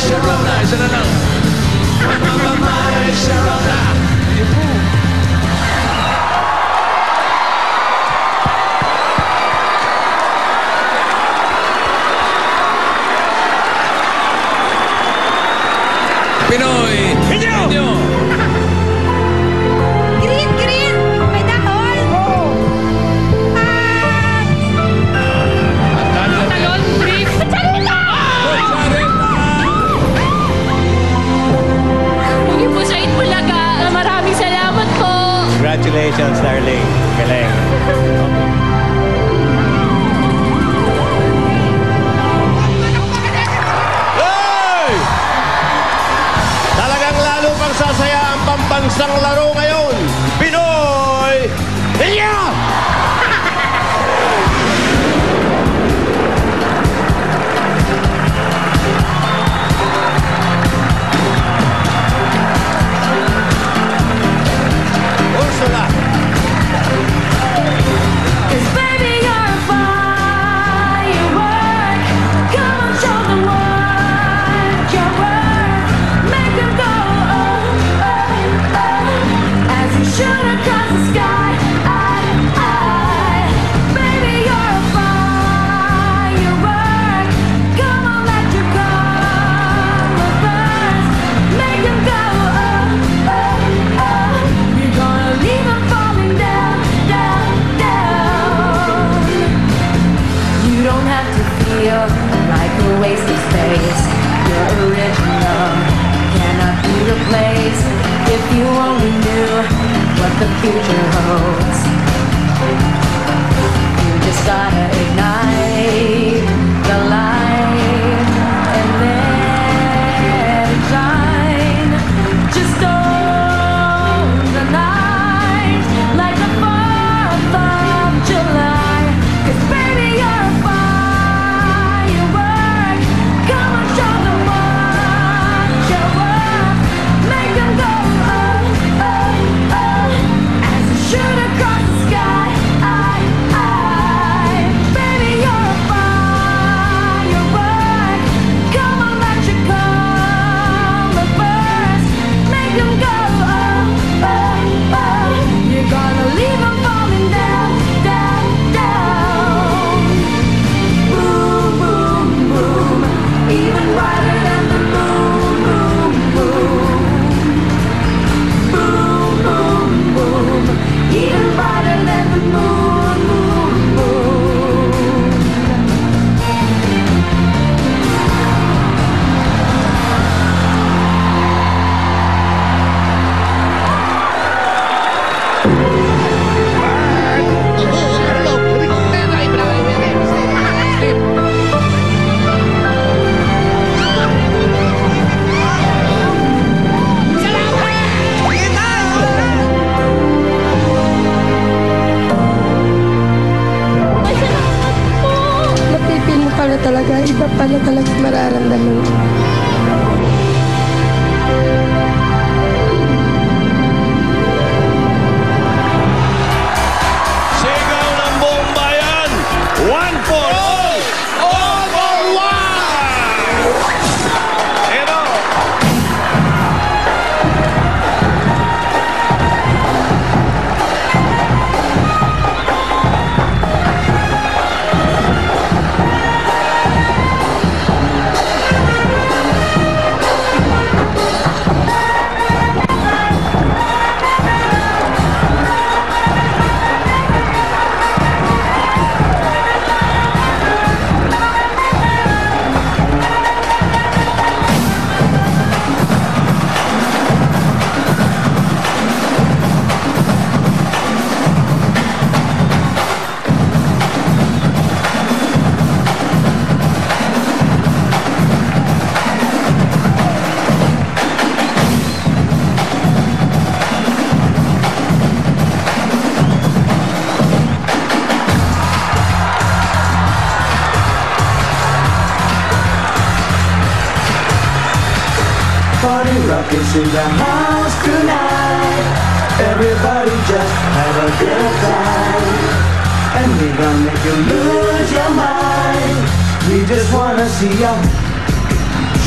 Sharona, isa na lang. My Sharona. Pinoy Inyo! Green, green! May dahon! Talon, brief! Salita! Muli po sa Itbulaga. Maraming salamat po. Congratulations, darling. Galing. Talagang lalo pang sasaya ang pambansang laro ngayon. Pinoy Inyo! Ursula. Cause baby, you're a firework. Come on, show the world your worth. Make them go, oh, oh, oh. As you shoot across the sky. Baby, you're a firework. Come on, let your color burst. Make them go, oh, oh, oh. You're gonna leave them falling down, down, down. You don't have to feel like a waste of space. You're original, cannot be replaced. If you only knew what the future holds. You just gotta ignite the light and let it shine. Just own the night like the 4th of July. 'Cause baby, you're a firework. Come on, show them what you're worth. Make them go, oh, oh, oh. As you shoot across the sky. Baby, you're a firework. Come on, let your color burst. Make them go, oh, oh, oh. You're gonna leave them falling down, down, down. Boom, boom, boom. Even brighter than the moon, boom, boom. Boom, boom, boom. Even brighter than the moon, moon, moon. Mapipil mo pala talaga. Iba pala talaga mararamdaman. Sigaw ng buong bayan. One for all. All for one. Ito. Party rockets in the house tonight. Everybody just have a good time. And we gonna make you lose your mind. We just wanna see you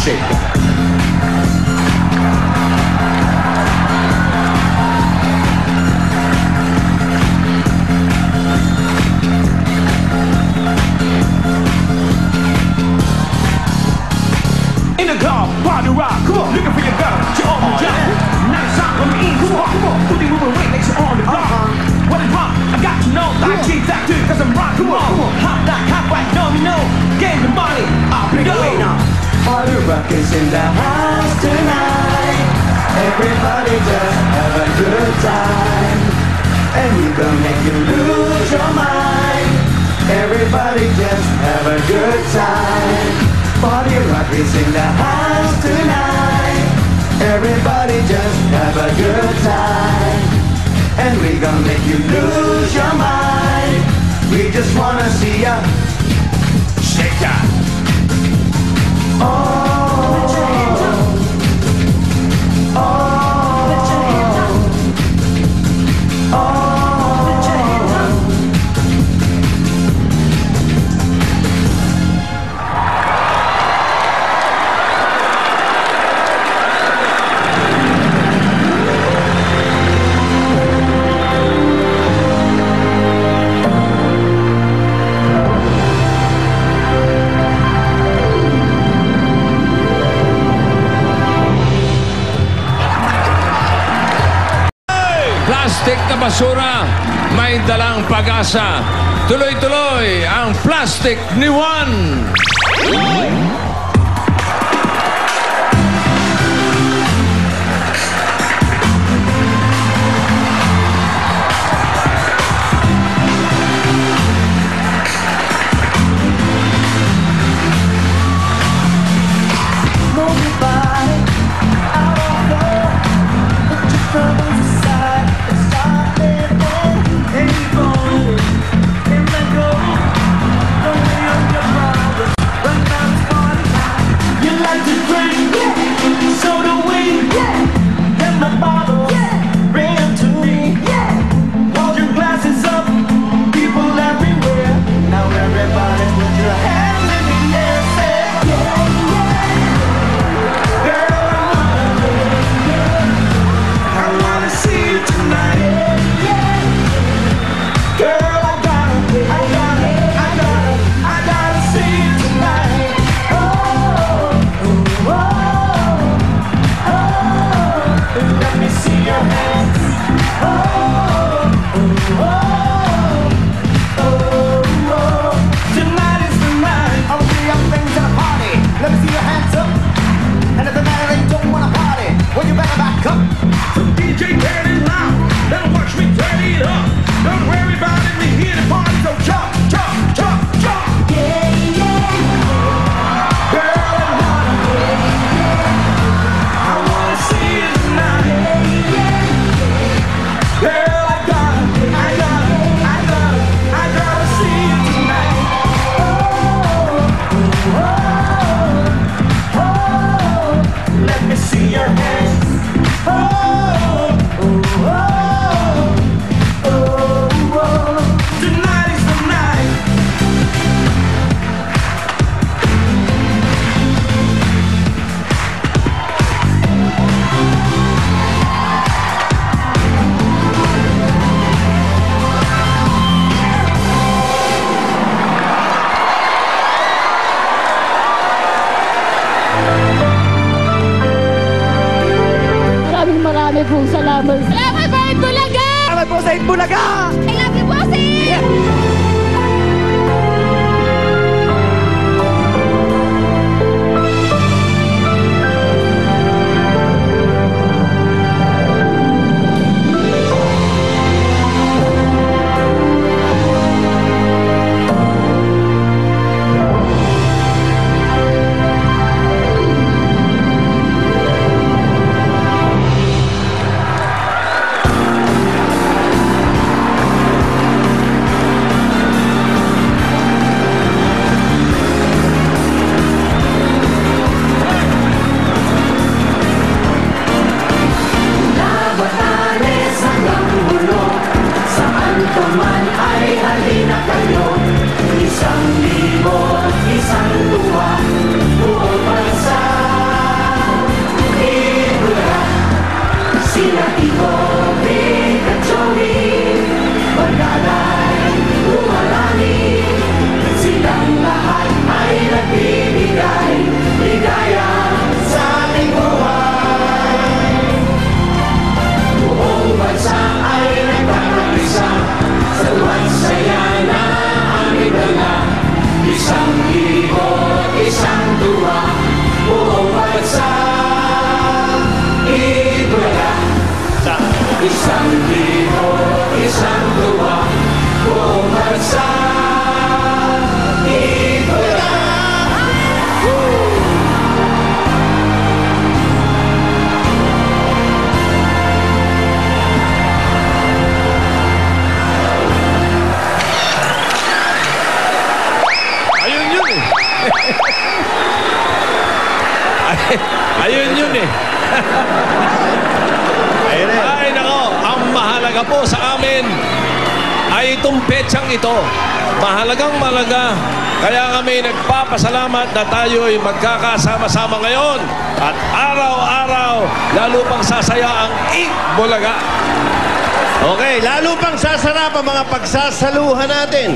shake it. looking for your girl. She on the jump. Now it's time for me in. Come on. Put it moving weight, makes you on the block. What is wrong? I got to know. Like G-Tac too, cause I'm rock. Come on. Hot like hot right, no. Game the money. I'll bring it now. All the rockers in the house tonight. Everybody just have a good time. And we gonna make you lose your mind. Everybody just have a good time. Party rockers in the house tonight. Everybody just have a good time. And we gonna make you lose your mind. We just wanna see ya shake that. Plastic na basura, may dalang pag-asa. Tuloy-tuloy ang plastic ni Juan. Marami pong salamat. Salamat po, Itbulaga! Salamat po sa Itbulaga! I love you, Bossy! mahalaga po sa amin ay itong petsang ito. Mahalagang mahalaga. Kaya kami nagpapasalamat na tayo'y magkakasama-sama ngayon. At araw-araw, lalo pang sasaya ang Bulaga. Okay, lalo pang sasarap ang mga pagsasaluhan natin.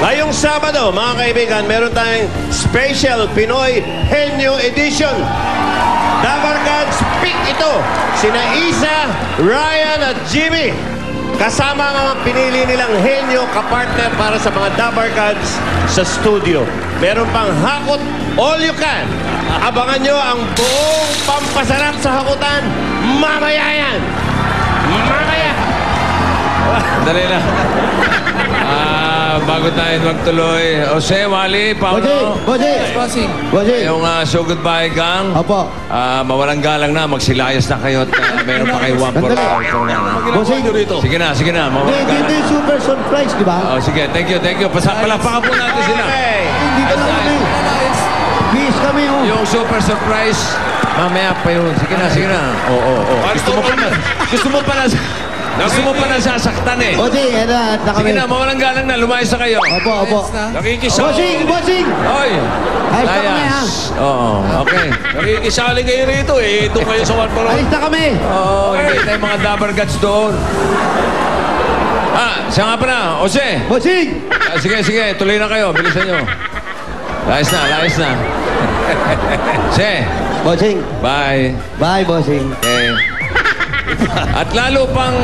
Ngayong Sabado, mga kaibigan, meron tayong Special Pinoy Henyo Edition. Dabar Gods Pick ito. Sina Isa, Ryan at Jimmy. Kasama ang mga pinili nilang henyo kapartner para sa mga Dabar Gods sa studio. Meron pang hakot all you can. Abangan nyo ang buong pampasarap sa hakutan. Mamaya yan. Mamaya. Dali na. Bago tayo magtuloy. Jose, Wally, Paolo. Bossing. Yung So Goodbye Gang. Opo. Mawalang galang na. Magsilayas na kayo at meron pa kayo 1 for all. Bossing. Sige na, sige na. Mawalang Dito galang. yung super surprise, di ba? Oh, sige, thank you. Palakpakan po natin sila. Okay. Dito na kami. Bis kami, oh. Yung super surprise, mamaya pa yun. Sige na. Oo. Gusto mo pa na sasaktan eh. Bossing, eto na kami. Sige na, mawalang galang na. Lumayas na kayo. Opo. Nakikisali. Bossing! Oy! Ayos na kami, ha? Oo, okay. Nakikisali kayo rito eh. Doon kayo sa 1 for all. Alis na kami! Oo, hindi tayo mga Dabar Gods doon. Siya nga pala, Jose. Bossing! Sige, tuloy na kayo. Bilisan nyo. Layas na. Jose, Bossing. bye. Bye, bossing. Okay. At lalo pang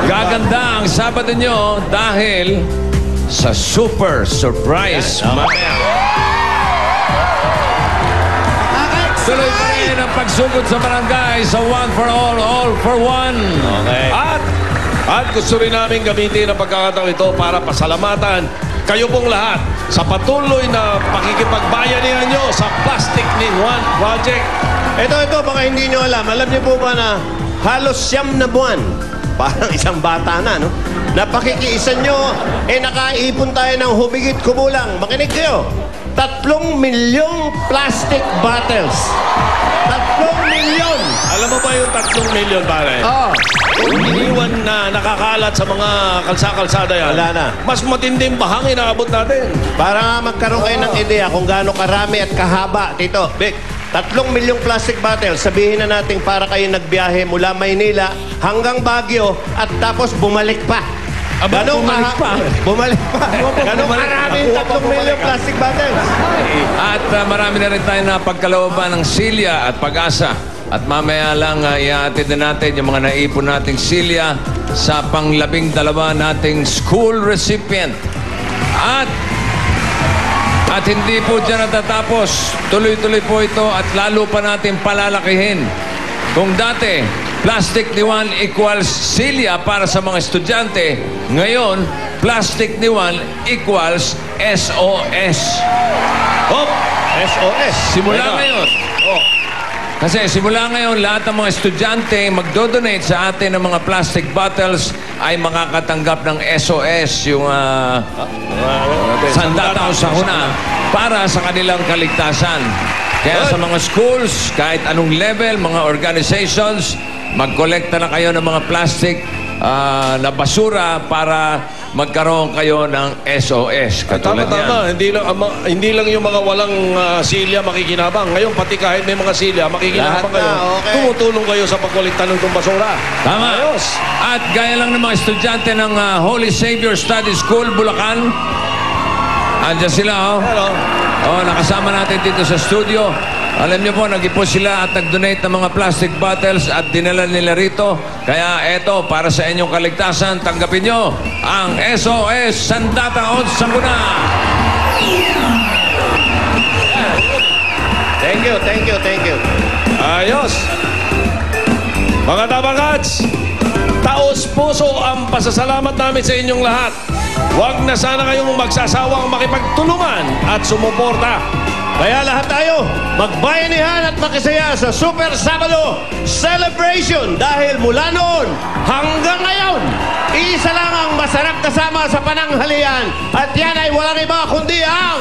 gaganda ang Sabado nyo dahil sa super surprise. Mamaya. Tuloy pa rin ang pagsugod sa barangay sa 1 for all for 1. Okay. At gusto rin namin gamitin ang pagkakataon ito para pasalamatan kayo pong lahat sa patuloy na pakikipagbayanihan nyo sa Plastic Nin One Project. Ito, baka hindi nyo alam. Alam niyo po ba na halos 9 na buwan, parang isang bata na, no? Napakikiisan nyo, nakaipon tayo ng humigit kumulang. Makinig kayo. 3 milyong plastic bottles. 3 milyon! Alam mo ba yung 3 milyon, pare? Oo. Kung iniwan na nakakalat sa mga kalsada yan, Wala na. mas matinding bahangin na abot natin. Para nga magkaroon kayo ng ideya kung gaano karami at kahaba. Tito, Vic, 3 milyong plastic bottles. Sabihin na natin para kayo nagbiyahe mula Maynila hanggang Baguio at tapos bumalik pa. Bumalik pa? Bumalik pa. Ganong karami yung 3 milyong plastic bottles. At marami na rin tayo na pagkalooban ng silya at pag-asa. At mamaya lang i-aatid na natin yung mga naipon nating silya sa pang-12 nating school recipient. At hindi po dyan natatapos. Tuloy-tuloy po ito at lalo pa natin palalakihin. Kung dati, Plastic ni Juan equals silya para sa mga estudyante, ngayon, Plastic ni Juan equals SOS. Oh, SOS. Simula ngayon. Kasi simula ngayon, lahat ng mga estudyante magdodonate sa atin ng mga plastic bottles ay makakatanggap ng SOS, yung sandataw sa huna para sa kanilang kaligtasan. Kaya sa mga schools, kahit anong level, mga organizations, magkolekta na kayo ng mga plastic na basura para magkaroon kayo ng SOS. Katulad Tama. Hindi lang yung mga walang silya makikinabang. Ngayon, pati kahit may mga silya, makikinabang Lahat kayo. na, okay. Tumutulong kayo sa pagkolekta ng itong basura. Tama. Ayos. At gaya lang ng mga estudyante ng Holy Savior Study School, Bulacan. Andiyan sila, oh. Hello. Oh, nakasama natin dito sa studio. Alam niyo po, nag-ipon sila at nag-donate ng mga plastic bottles at dinala nila rito. Kaya eto, para sa inyong kaligtasan, tanggapin nyo ang SOS Sandataon sa Muna. Thank you. Ayos. Mga Tabangats, taos puso ang pasasalamat namin sa inyong lahat. Huwag na sana kayong magsasawang makipagtulungan at sumuporta. Kaya lahat tayo, magbayanihan at makisaya sa Super Sabado Celebration dahil mula noon hanggang ngayon, isa lang ang masarap kasama sa pananghalian at yan ay walang iba kundi ang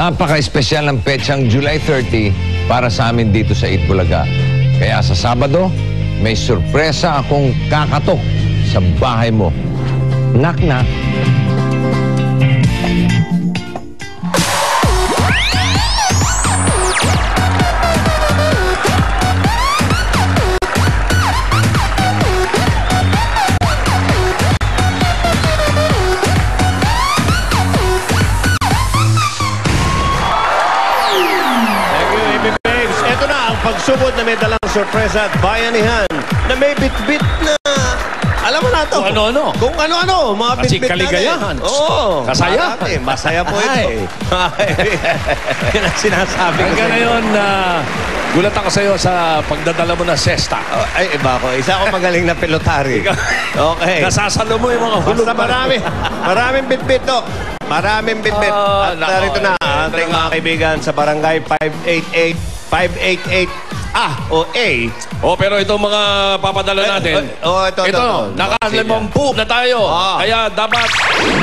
Napaka-espesyal ng petsang July 30 para sa amin dito sa Eat Bulaga. Kaya sa Sabado, may sorpresa akong kakatok sa bahay mo. Knock-knock. Pagsubod na may dalang sorpresa at bayanihan na may bit-bit na alam mo na ito. Kung ano-ano. Kung ano-ano. Mga Kasi bit-bit kaligayahan. natin. Oo. Kasaya. Masaya po ito. Yan ang sinasabi ko. Hanggang ngayon, gulat ako sa iyo sa pagdadala mo ng sesta. Ay, iba ko. Isa ako magaling na pelotari. Okay. Nasasalo mo yung mga hulog. Basta maraming bit-bit to. Maraming bit-bit. At narito na ang ating mga kaibigan sa Barangay 588 o A. Pero itong mga papadala natin, ito, naka-50 na tayo. Kaya dapat,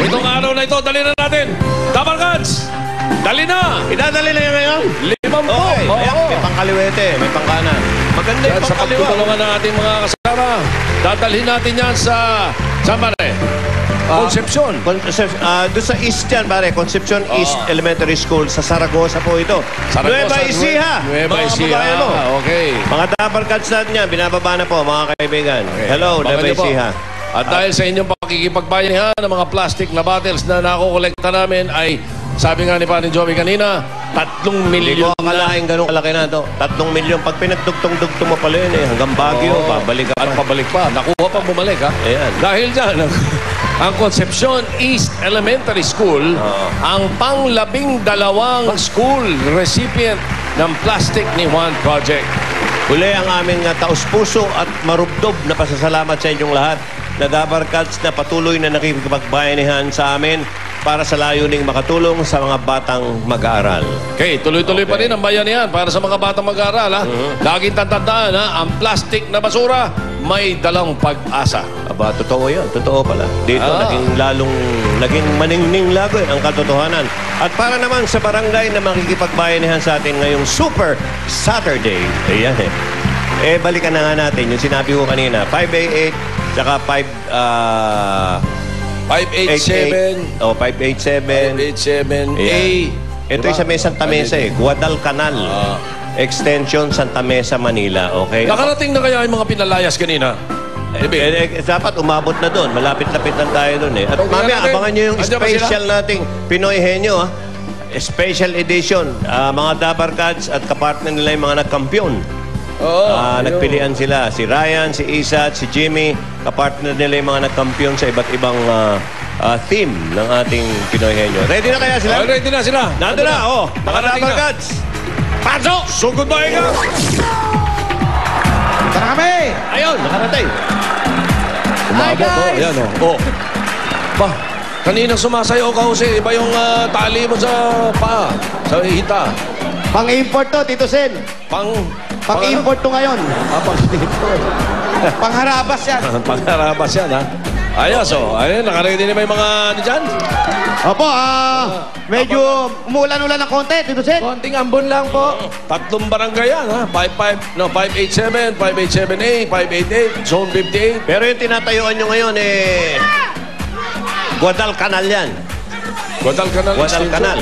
itong araw na ito, dali na natin. Dabarkads! Dali na! Idadali na yan ngayon? 50. Okay. Ayan, may pangkaliwete, may pangkanan. Maganda yung Sa pangkaliwa. pagtutulungan ng ating mga kasama, dadalhin natin yan sa Samare. Concepcion. Doon sa East yan, pare. Concepcion East Elementary School. Sa Saragosa po ito. Saragosa, Nueva Ecija. Nueva Mga Ecija. kababayan mo. Okay. Mga dabarkads natin yan. Binababa na po, mga kaibigan. Hello, Nueva Babalik po. Ecija. At dahil sa inyong pakikipagbayanihan ng mga plastic na bottles na nakukolekta namin ay, sabi nga ni Paring Joey kanina, 3 Hindi milyon ko akalain ganun kalaki na ito. 3 milyon. Pag pinagdugtong-dugtong mo pala yun hanggang Baguio, babalik ka at pa. pabalik pa. Nakuha pa bumalik, ha? Ayan. Dahil dyan, ang Concepcion East Elementary School, ang pang-12 school recipient ng Plastic ni Juan Project. Uli ang aming taus-puso at marubdob na pasasalamat sa inyong lahat na Dabarkads na patuloy na nakikipagbayanihan sa amin para sa layuning makatulong sa mga batang mag-aaral. Okay, tuloy-tuloy pa rin ang bayanihan para sa mga batang mag-aaral, ha? Laging tandaan, ha? Ang plastic na basura may dalang pag-asa. Aba, totoo yan. Totoo pala. Dito, naging maningning lagoy ang katotohanan. At para naman sa barangay na makikipagbayanihan sa atin ngayong Super Saturday, ayan balikan na nga natin yung sinabi ko kanina, 588, tsaka 587. 587. 587. Ito yung sa may Santa Mesa Guadalcanal. Extension Santa Mesa, Manila. Okay? Nakarating na kaya yung mga pinalayas kanina? Dapat umabot na doon. Malapit-lapit lang tayo doon At mamaya, abangan nyo yung special nating Pinoy Henyo. Special edition. Mga Dabarkads at kapartner nila yung mga nagkampiyon. Nagpilian sila. Si Ryan, si Isa, si Jimmy. Kapartner nila yung mga nagkampiyon sa iba't ibang theme ng ating Pinoy Henyo. Ready na kaya sila? Ready na sila. Nandun na. Mga Nakarating na. Dabarkads. Pasok! Sugod ba ka? Tara kami! Ayun, nakarating. Hi, guys! Ayan, Ba, kaninang sumasayaw ka, Jose. Iba yung tali mo sa paa. Sa hita. Pang-import to, Tito Sen. Pang-import to ngayon. Pang-import. Pangharabas yan. Pangharabas yan, ha? Ayos, ayun, nakaready na ba yung mga ano dyan? Opo, medyo umuulan-ulan ng konti, Tito Sen. Konting ambon lang po. 3 barangay yan, ha? 587, 587A, 588, Zone 58. Pero yung tinatayuan nyo ngayon, Guadalcanal yan. Guadalcanal. Guadalcanal.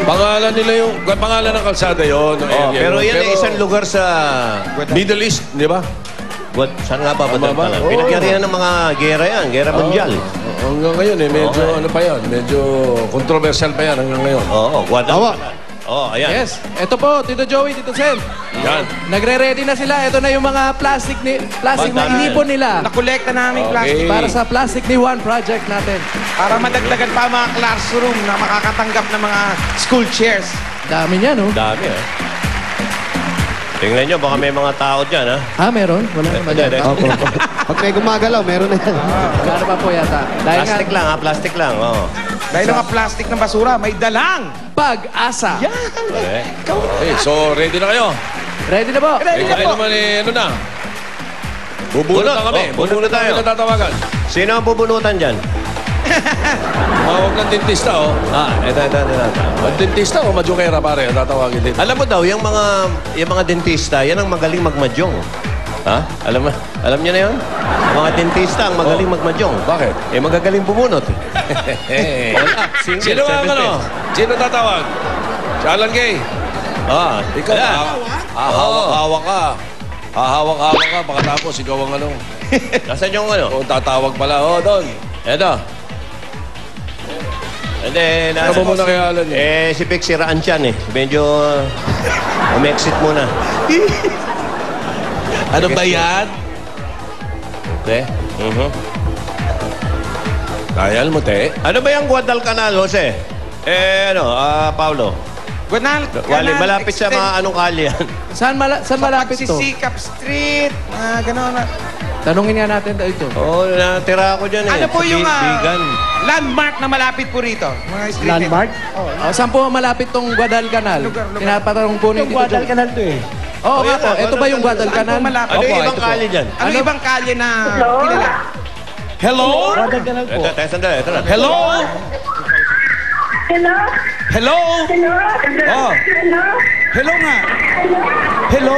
Pangalan nila yung, pangalan ng kalsada yun. Pero yan ay isang lugar sa Middle East, di ba? Saan nga ba? Guadalcanal. Pinagyarihan ng mga gera yan, gera mundial. Hanggang ngayon, medyo ano pa yan, medyo controversial pa yan hanggang ngayon. Guadalcanal. Ayan. Yes. Ito po, Tito Joey, Tito Sen. Yan. Nagre-ready na sila. Ito na yung mga plastic na inipon nila. Nakolekta namin plastic. Para sa Plastic ni Juan project natin. Para madagdagan pa ang mga classroom na makakatanggap ng mga school chairs. Dami niya, no? Dami, Tingnan nyo, baka may mga tao dyan, Meron? Wala naman yan. Opo. Pag may gumagalaw, meron na yan. Gano'n pa po yata. Plastic lang, plastic lang. Dahil mga plastic ng basura, may dalang pag-asa. Yan! Okay, so ready na kayo? Ready na po. Ready na naman ano na? Bubunot na kami. Bubunot tayo. Natatawagan. Sino ang bubunutan dyan? Tumawag ng dentista, oh. Ito. Ang dentista o madyokera, pare? Tatawagin dito. Alam mo daw, yung mga dentista, yan ang magaling magmadyong. Ha? Alam niyo na yun? Ang mga dentista ang magaling magmadyong. Bakit? Magagaling bumunot. Wala. Single, Sino ang 7 ano? days. Sino tatawag? Si Alan Gay. Ikaw, Wala. hahawak-hawak ka. Hahawak-hawak ka, baka tapos ikaw ang ano. Nasaan yung ano? O, tatawag pala. Doon. Eto. And then, Ano ba muna kay Alan? si Vic siraan siyan eh. Medyo umexit muna. Ano ba yan? Kayal mo, te. Ano ba yung Guadalcanal, Jose? Paulo. Wali, malapit sa mga anong kali yan. Saan malapit to? Sikap Street, gano'n na. Tanungin nga natin ito. Natira ako dyan eh. Ano po Sa yung Bigan. landmark na malapit po rito? Mga street Landmark? Saan po malapit tong Guadalcanal? Lugar. Tinapatanong po nito. Guadalcanal to eh. Oo nga po. Ito ba yung Guadalcanal? Saan po malapit? Ano yung Opo, ibang ito po. kali dyan? Ano ibang kalye na kilala? Hello? Guadalcanal po. Ito, sandali. Ito na. Hello? Hello? Hello? Hello? Oh. Hello? Hello nga. Hello?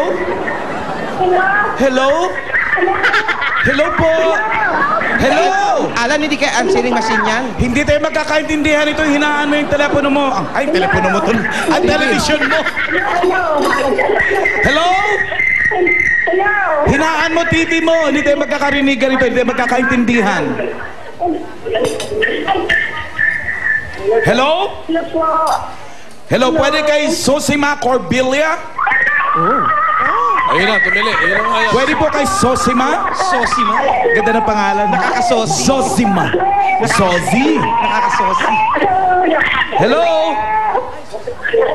Hello? Hello? Hello po? Hello? Alan, hindi kayo answering machine yan? Hindi tayo magkakaintindihan ito. Hinaan mo yung telepono mo. Ay, telepono mo to. Ang television mo. Hello? Hello? Hello? Hinaan mo TV mo. Hindi tayo magkakarinig ganito. Hindi tayo magkakaintindihan. Hello? Hello po? Hello, pwede kay Sosima Corbilia? Ayun na, tumili. Ayun na nga yan. Pwede po kay Sosima? Sosima? Ganda ng pangalan. Nakakasosi. Sosima. Sozi. Nakakasosi. Hello?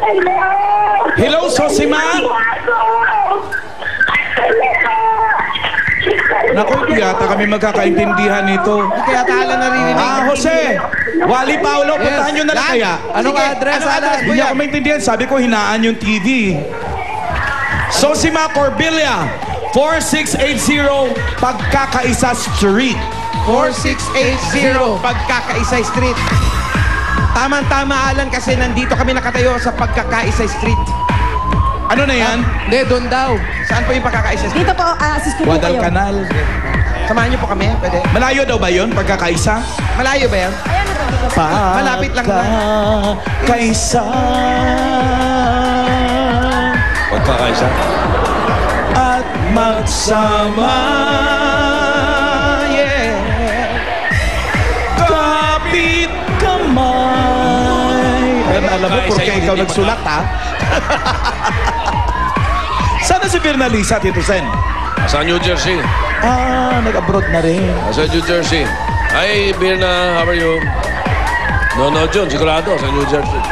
Hello? Hello, Sosima? Naku, yata kami magkakaintindihan nito. Hindi kaya Alan naririnig. Jose! Wally Paulo, puntahan nyo na lang kaya. Anong Sige, address, anong Alan? address po Hindi yan? ako maintindihan. Sabi ko, hinaan yung TV. Sosima Corbilia, 4680 Pagkakaisa Street. 4680 Pagkakaisa Street. Tama-tama, Alan, kasi nandito kami nakatayo sa Pagkakaisa Street. Ano na yan? Hindi, doon daw. Saan po yung Pagkakaisa Street? Dito po, assist ko po kayo. Guadalcanal. Samahan niyo po kami, pwede? Malayo daw ba yun? Pagkakaisa? Malayo ba yan? Malapit lang na. Pagkakaisa. Pagkakaisa. At magsama. Yeah. Kapit kamay. Alam mo, porque ikaw nagsulat, ha? Sana si Bernalisa, Tito Sen? Sa New Jersey. Nag-abroad na rin. Sa New Jersey. Hi, Birna. How are you? No, John. Sigurado. Sa New Jersey.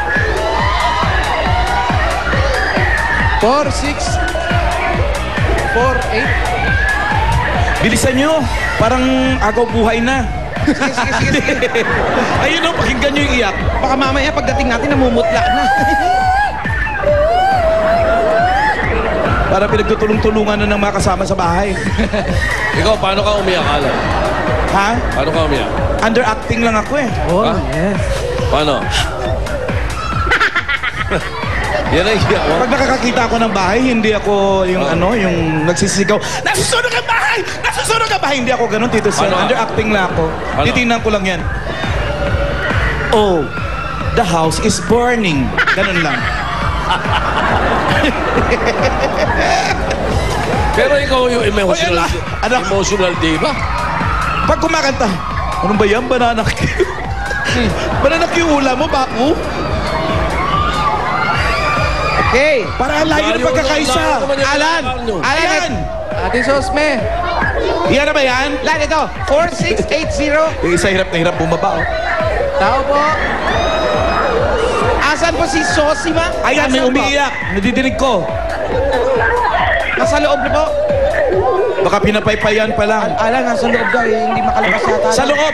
4648. Bilisan nyo. Parang agaw buhay na. Sige. Ayun o, pakinggan nyo yung iyak. Baka mamaya pagdating natin namumutla na. Para pinagtutulong-tulungan na ng mga kasama sa bahay. Ikaw, paano ka umiyak, Alan? Ha? Paano ka umiyak? Underacting lang ako eh. Oh, Ha? yes. Paano? Yan ay iyak mo. Pag nakakakita ako ng bahay, hindi ako yung yung nagsisigaw, nasusunog ang bahay! Nasusunog ang bahay! Hindi ako ganun, Tito Sen. Ano? Underacting lang ako. Ano? Titingnan ko lang yan. Oh, the house is burning. Ganun lang. Pero ikaw yung emotional, Oy, anak. emotional diva. Pag kumakanta, ano ba yan? Banana Q? Banana Q ulam mo, Baku? Okay. Para layo ng pagkakaisa. Alan! Ayan! Ate Sosme. Yan na ba yan? Lan, ito. 4680. Yung isa hirap na hirap bumaba, oh. Tao po. Asan po si Sosima? Ayan, may Asan po? umiiyak. Nadidinig ko. Nasa loob na po. Baka pinapaypayan pa lang. Alan, nasa loob daw. Hindi makalabas yata. Sa loob.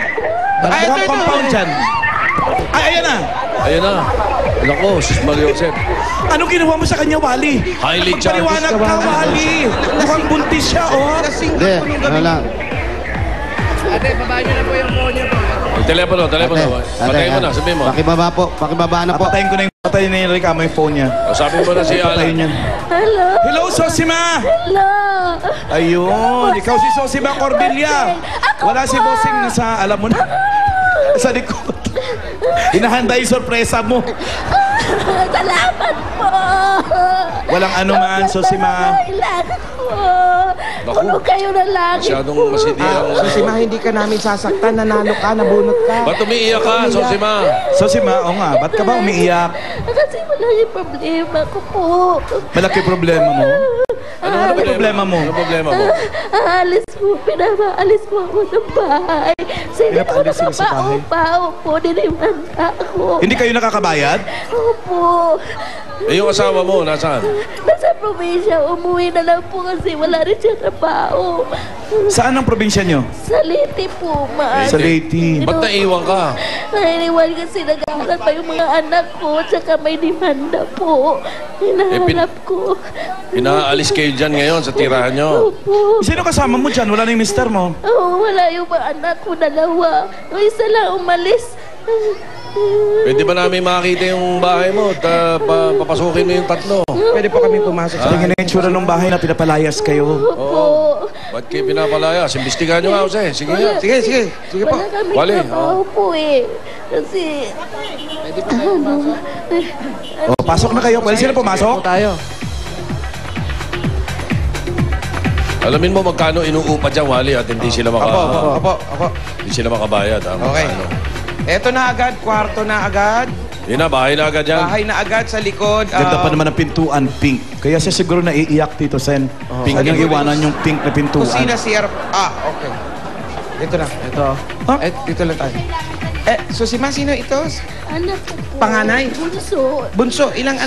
Ay, Mukhang ito. compound dyan. Ay, ayan na. Ayun na. Alam ko, Sis Maria Joseph. Anong ginawa mo sa kanya, Wally? Highly Magpaliwanag ka, Wally. Mukhang buntis siya, oh. Nasingkat po nung gabi. Ate, babaan niyo na po yung phone niyo po. Telepono. Patayin mo na, sabihin mo. Pakibaba po. Pakibaba na po. Patayin ko na yung patayin ni Ricardo yung phone niya. O, sabi mo na si Alan. Patayin niya. Hello? Hello, Sosima! Hello? Ayun, ikaw si Sosima Cordelia. Wala si Bossing nasa, alam mo na, sa likod. Hinahanda yung sorpresa mo. Salamat po! Walang anuman, Sosima. Kailangan po! Naku. Ano kayo na lagi Masyadong po? masidihan. Sosima, hindi ka namin sasaktan. Nanalo ka, nabunot ka. Ba't umiiyak ka, Sosima? Sosima, oo nga, ba't ka ba umiiyak? Kasi wala yung problema ko po. Malaki problema mo? Ano problema mo? Ano problema mo? Pinapaalis po ako ng bahay. Kasi hindi ako Pinapaalis sila sa bahay? nakapao po, dinimanda ako. Hindi kayo nakakabayad? Opo. Eh, yung asawa mo, nasaan? Nasa probinsya, umuwi na lang po kasi wala rin siya trabaho. Saan ang probinsya nyo? Sa Leyte po, maan. Sa Leyte. Ba't naiwan ka? Nainiwan kasi nag-aaral pa yung mga anak ko, tsaka may demanda po. Hinahanap ko. Pinaalis kayo dyan ngayon sa tirahan nyo. Opo. Sino kasama mo dyan? Wala na yung mister mo. Oo, wala yung mga anak ko, dalawa. Yung isa lang umalis. Pwede ba namin makakita yung bahay mo at papasukin mo yung tatlo? Pwede po kami pumasok. Tingin na yung tsura ng bahay na pinapalayas kayo. Opo. Ba't kayo pinapalayas? Imbestigahan nyo nga, Jose. Sige nga. Sige po. Wala kami Wali, trabaho po eh. Kasi... Oh, pasok na kayo. Pwede sila pumasok? Tayo. Alamin mo magkano inuupa dyan, Wally, at hindi sila Apo. hindi sila makabayad. Okay. Magkano. Eto na agad, kwarto na agad. Yun na, bahay na agad yan. Bahay na agad sa likod. Ganda pa naman ang pintuan, pink. Kaya siya siguro naiiyak, Tito Sen. Pink ang iwanan yung pink na pintuan. Kusina, CR. Okay. Dito na. Ito. Dito lang tayo. Susima, sino ito? Anak ko po. Panganay? Bunso. Bunso, ilan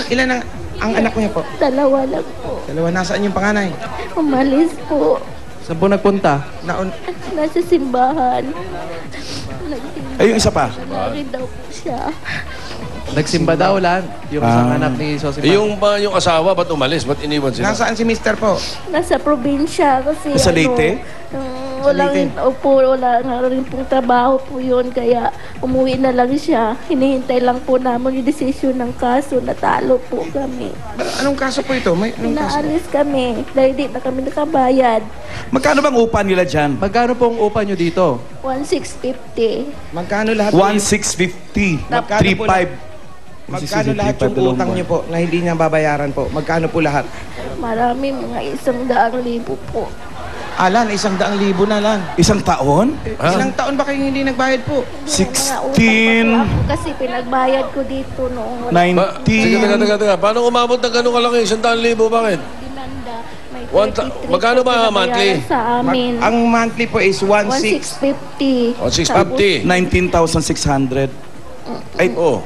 ang anak niya po? Dalawa lang po. Dalawa, nasaan yung panganay? Umalis po. Saan po nagpunta? Nasa simbahan. Ay, yung isa pa. Lagi daw po siya. Nagsimba daw lang. Yung isang anak ni Sosima. Yung asawa, ba't umalis? Ba't iniwan sila? Nasaan si mister po? Nasa probinsya kasi Sa Leyte? wala nga rin pong trabaho po yun. Kaya umuwi na lang siya. Hinihintay lang po namin yung desisyon ng kaso. Natalo po kami. Anong kaso po ito? Anong kaso? Pinaalis kami dahil di na kami nakabayad. Magkano bang upa nila dyan? Magkano pong upa nyo dito? 1,650. Magkano lahat? 1,650. Magkano po 3,500. Magkano lahat yung utang niyo po na hindi niya babayaran po? Magkano po lahat? Marami, mga 100,000 po. Alan, 100,000 na lang. Isang taon? Ilang taon ba kayo hindi nagbayad po? Mga 16, utang pa po ako kasi pinagbayad ko dito noong wala 19. Teka. Paano umabot ng gano'ng kalaki? 100,000, bakit? demanda. May Magkano ba monthly? Sa amin. Ang monthly po is 1,650. 650. 19,600. Ay, Oh.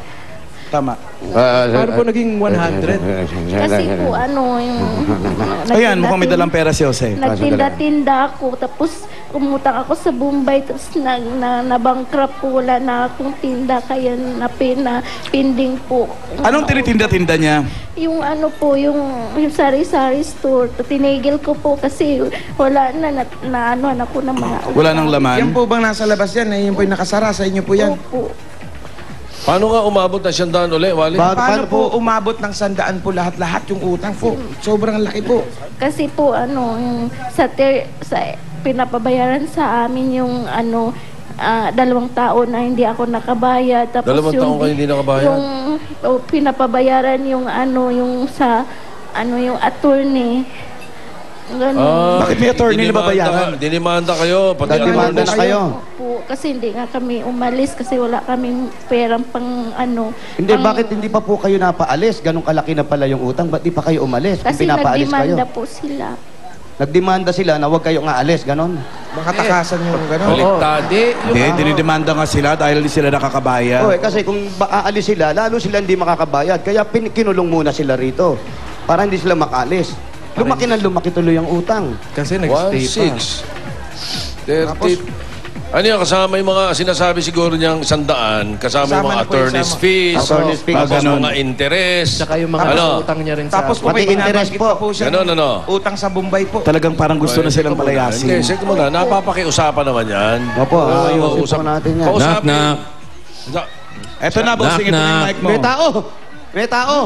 tama. Paano po naging 100? Kasi po yung... Ayan, mukhang may dalang pera si Jose. Nagtinda-tinda ako, tapos umutang ako sa Bombay, tapos na-bankrupt po, wala na akong tinda, kaya pending po. Anong tinitinda-tinda niya? Yung yung sari-sari store, tinigil ko po kasi wala na ako ng mga... Wala nang laman? Yan po bang nasa labas yan? Yan po yung nakasara sa inyo po yan? Opo. Paano nga umabot na 100 ulit, Wally? Paano po umabot ng 100 po lahat yung utang po? Sobrang laki po. Kasi po yung sa pinapabayaran sa amin yung 2 taon na hindi ako nakabayad. Tapos 2 taon kayo hindi nakabayad? Yung pinapabayaran yung yung attorney. Ganun. Bakit may attorney na babayaran? Dinimanda kayo. Dinimanda na kayo. Po, kasi hindi nga kami umalis kasi wala kaming perang pang Hindi, bakit hindi pa po kayo napaalis? Ganong kalaki na pala yung utang. Ba't di pa kayo umalis? Kung Kasi pinapaalis kayo. nagdemanda po sila. Nagdemanda sila na huwag kayong aalis, ganon. Baka takasan yung gano'n. Baliktad. Hindi, dinidemanda nga sila dahil hindi sila nakakabayad. Oo, kasi kung aalis sila, lalo sila hindi makakabayad. Kaya kinulong muna sila rito para hindi sila makaalis. Lumaki tuloy ang utang. Kasi nag-stay pa. 1,630. Ano yun, kasama yung mga sinasabi siguro niyang 100, kasama yung mga na po yung attorney's sama. fees, Attorney's fees. tapos Ganun. mga interest. Tsaka yung mga ano? utang niya rin Tapos po Pati may interest binabanggit po. pa po siya. Ano? Utang sa Bombay po. Talagang parang gusto na silang Hindi, palayasin. sige mo na, napapakiusapan naman yan. Opo, ayusin Kausap- po natin yan. kausapin. Knock, Eto na, bossing. Ito na yung mic mo. May tao! May tao!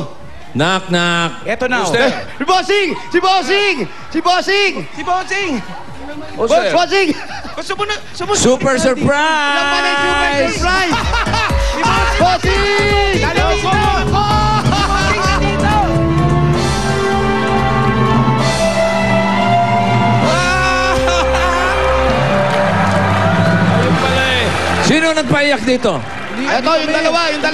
knock, knock. Eto na. oh. Mister. Si Bossing! Si Bossing! Si Bossing! Si Bossing! Mister. Bossing! Gusto mo na... Super Yan pala yung super surprise! surprise! Bossing! Dalawa po ako! Bossing na dito! Ayun pala eh. Sino nagpaiyak dito? Ito, yung dalawa! Yung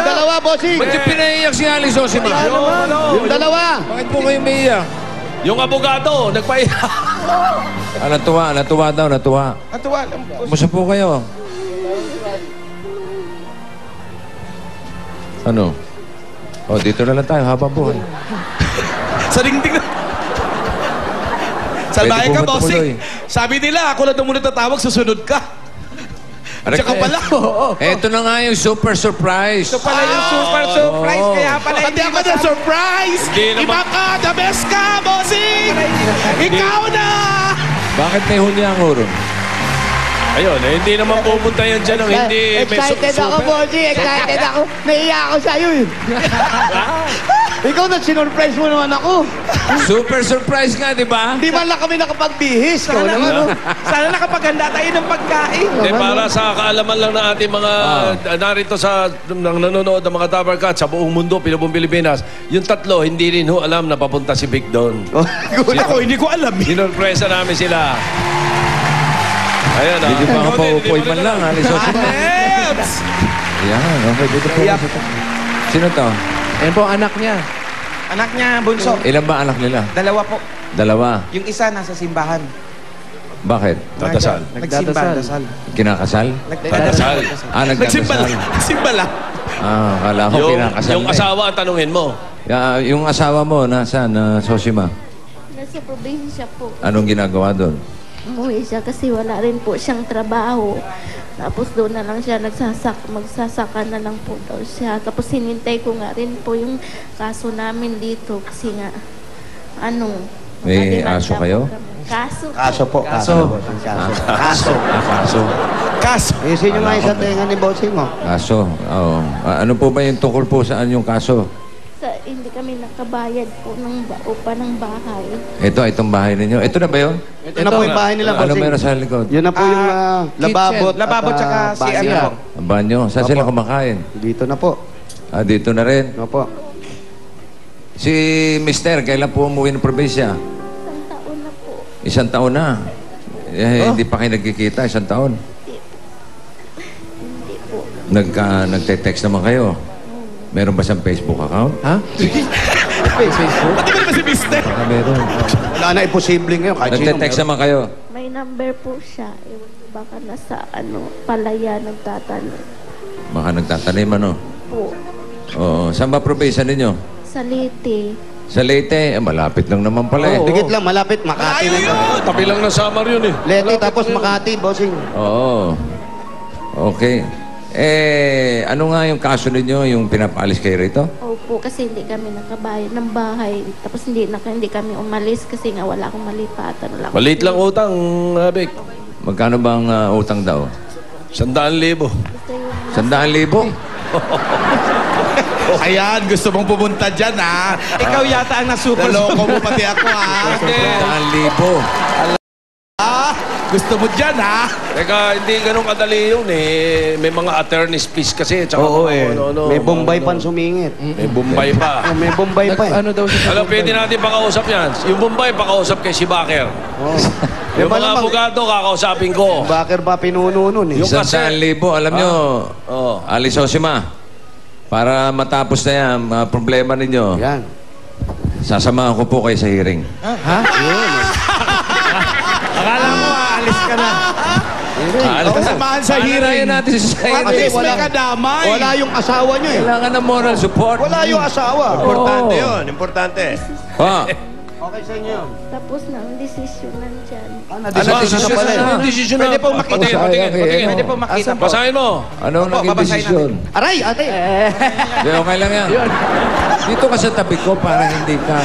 dalawa, Bossing! Ba't yung pinaiyak si Alice Osima? Yung dalawa! Bakit po kayo umiiyak? Yung abogado, nagpaiyak. Natuwa daw. Natuwa lang po. Kumusta po kayo? Ano? O, dito na lang tayo habang buhay. Sa dingding na. Salbahe Pwede ka, po matuloy. bossing. Sabi nila, ako lang muna tatawag, susunod ka. Tsaka pala. Eto na nga yung super surprise. Ito pala yung super surprise. Kaya pala Pati ako na surprise! Hindi naman- Iba ka, the best ka, bossing! Ikaw na! Bakit may hulyang uro? Ayun, hindi naman pupunta yan dyan ng hindi may Excited ako, Bossing! Excited ako! Naiiyak ako sa'yo eh! Ikaw na sinurprise mo naman ako! Super surprise nga, di ba? Di man lang kami nakapagbihis. Ikaw naman, no? Sana nakapaghanda tayo ng pagkain. Hindi, para sa kaalaman lang ng ating mga narito sa nanonood ng mga Tabarkat sa buong mundo, Pilibong Pilipinas, yung tatlo, hindi rin ho alam na papunta si Vic doon. Ako, hindi ko alam. Sinurpresa namin sila. Ayan, Hindi pa ako paupoy man lang, Alice Osima. Eps! Yan, okay, dito po. Sino to? Yan po ang anak niya. Anak niya, bunso. Ilan ba anak nila? Dalawa po. Dalawa. Yung isa nasa simbahan. Bakit? Dadasal. Nagsimba, dasal. Kinakasal? Dadasal. Nagsimba lang. Nagdadasal. Nagsimba lang. Akala ko kinakasal Yung na eh. asawa, tanungin mo. Yung asawa mo, nasaan? Sosima? Nasa probinsya po. Anong ginagawa doon? Umuwi siya kasi wala rin po siyang trabaho. Tapos doon na lang siya magsasaka na lang po daw siya. Tapos hinintay ko nga rin po yung kaso namin dito kasi nga, May nakademanda aso po kayo? kami. Kaso po. Kaso po. Kaso. Kaso. Kaso. Isin nyo nga yung sa tenga ni Bossing mo. Kaso. Oo. Ano po ba yung tungkol po saan yung kaso? Hindi kami nakabayad po ng upa ng bahay. Itong bahay ninyo. Ito na ba yun? Ito na po yung bahay nila, Ano Bossing. meron sa likod? Yun na po yung lababot. Lababot tsaka CR po. Ang banyo. Saan sila kumakain? Dito na po. Dito na rin. Opo. Si Mister, kailan po umuwi ng probinsya? Isang taon na po. Isang taon na. Hindi pa kayo nagkikita, isang taon. Hindi po. Nagte-text naman kayo. Meron ba siyang Facebook account? Ha? Facebook? Pati ba naman si Mister? Baka meron. Wala na imposible ngayon. Kahit sino. Nagte-text naman kayo. May number po siya. Ewan ko baka nasa palaya nagtatanong. Baka nagtatanim, ano? Po. Oo. Saan ba probinsya ninyo? Sa Leyte. Sa Leyte? Malapit lang naman pala eh. Dikit lang, malapit. Makati na ito. Tabi lang ng Samar yun eh. Leti, tapos Makati, Bossing. Oo. Okay. Ano nga yung kaso ninyo, yung pinapaalis kayo rito? Opo, kasi hindi kami nakabayad ng bahay. Tapos hindi kami umalis kasi nga wala akong malipatan. Maliit lang utang, Vic. Magkano bang utang daw? 100,000. 100,000? Ayan, gusto mong pumunta dyan, ha? Ikaw yata ang nasuper. Naloko mo pati ako, ha? 100,000. Gusto mo dyan, ha? Teka, hindi ganun kadali yun eh. May mga attorney's fees kasi. Tsaka Oo mga eh. ano, May Bombay pan sumingit. May Bombay pa. May Bombay pa eh. Ano daw siya? Alam, pwede natin pakausap yan. Yung Bombay, pakausap kay si Baker. Yung mga abogado, kakausapin ko. Bakit ba pinuno nun eh? Yung kasi- 100,000. Alam nyo, Oo. Alice Osima, para matapos na yan, mga problema ninyo, Yan. sasamahan ko po kayo sa hearing. Ha? Akala mo, aalis ka na. Kasamahan sa hearing. natin sa At hearing. least may kadamay. Wala yung asawa nyo eh. Kailangan ng moral support. Wala yung asawa. Importante yun. Importante. Ah, Okay sa inyo. Tapos na ang desisyon nandyan. Desisyon na. Pwede po makita. Pwede po makita po. Basahin mo. Anong naging desisyon? Aray, ate! Hindi, okay lang yan. Dito ka sa tabi ko para hindi ka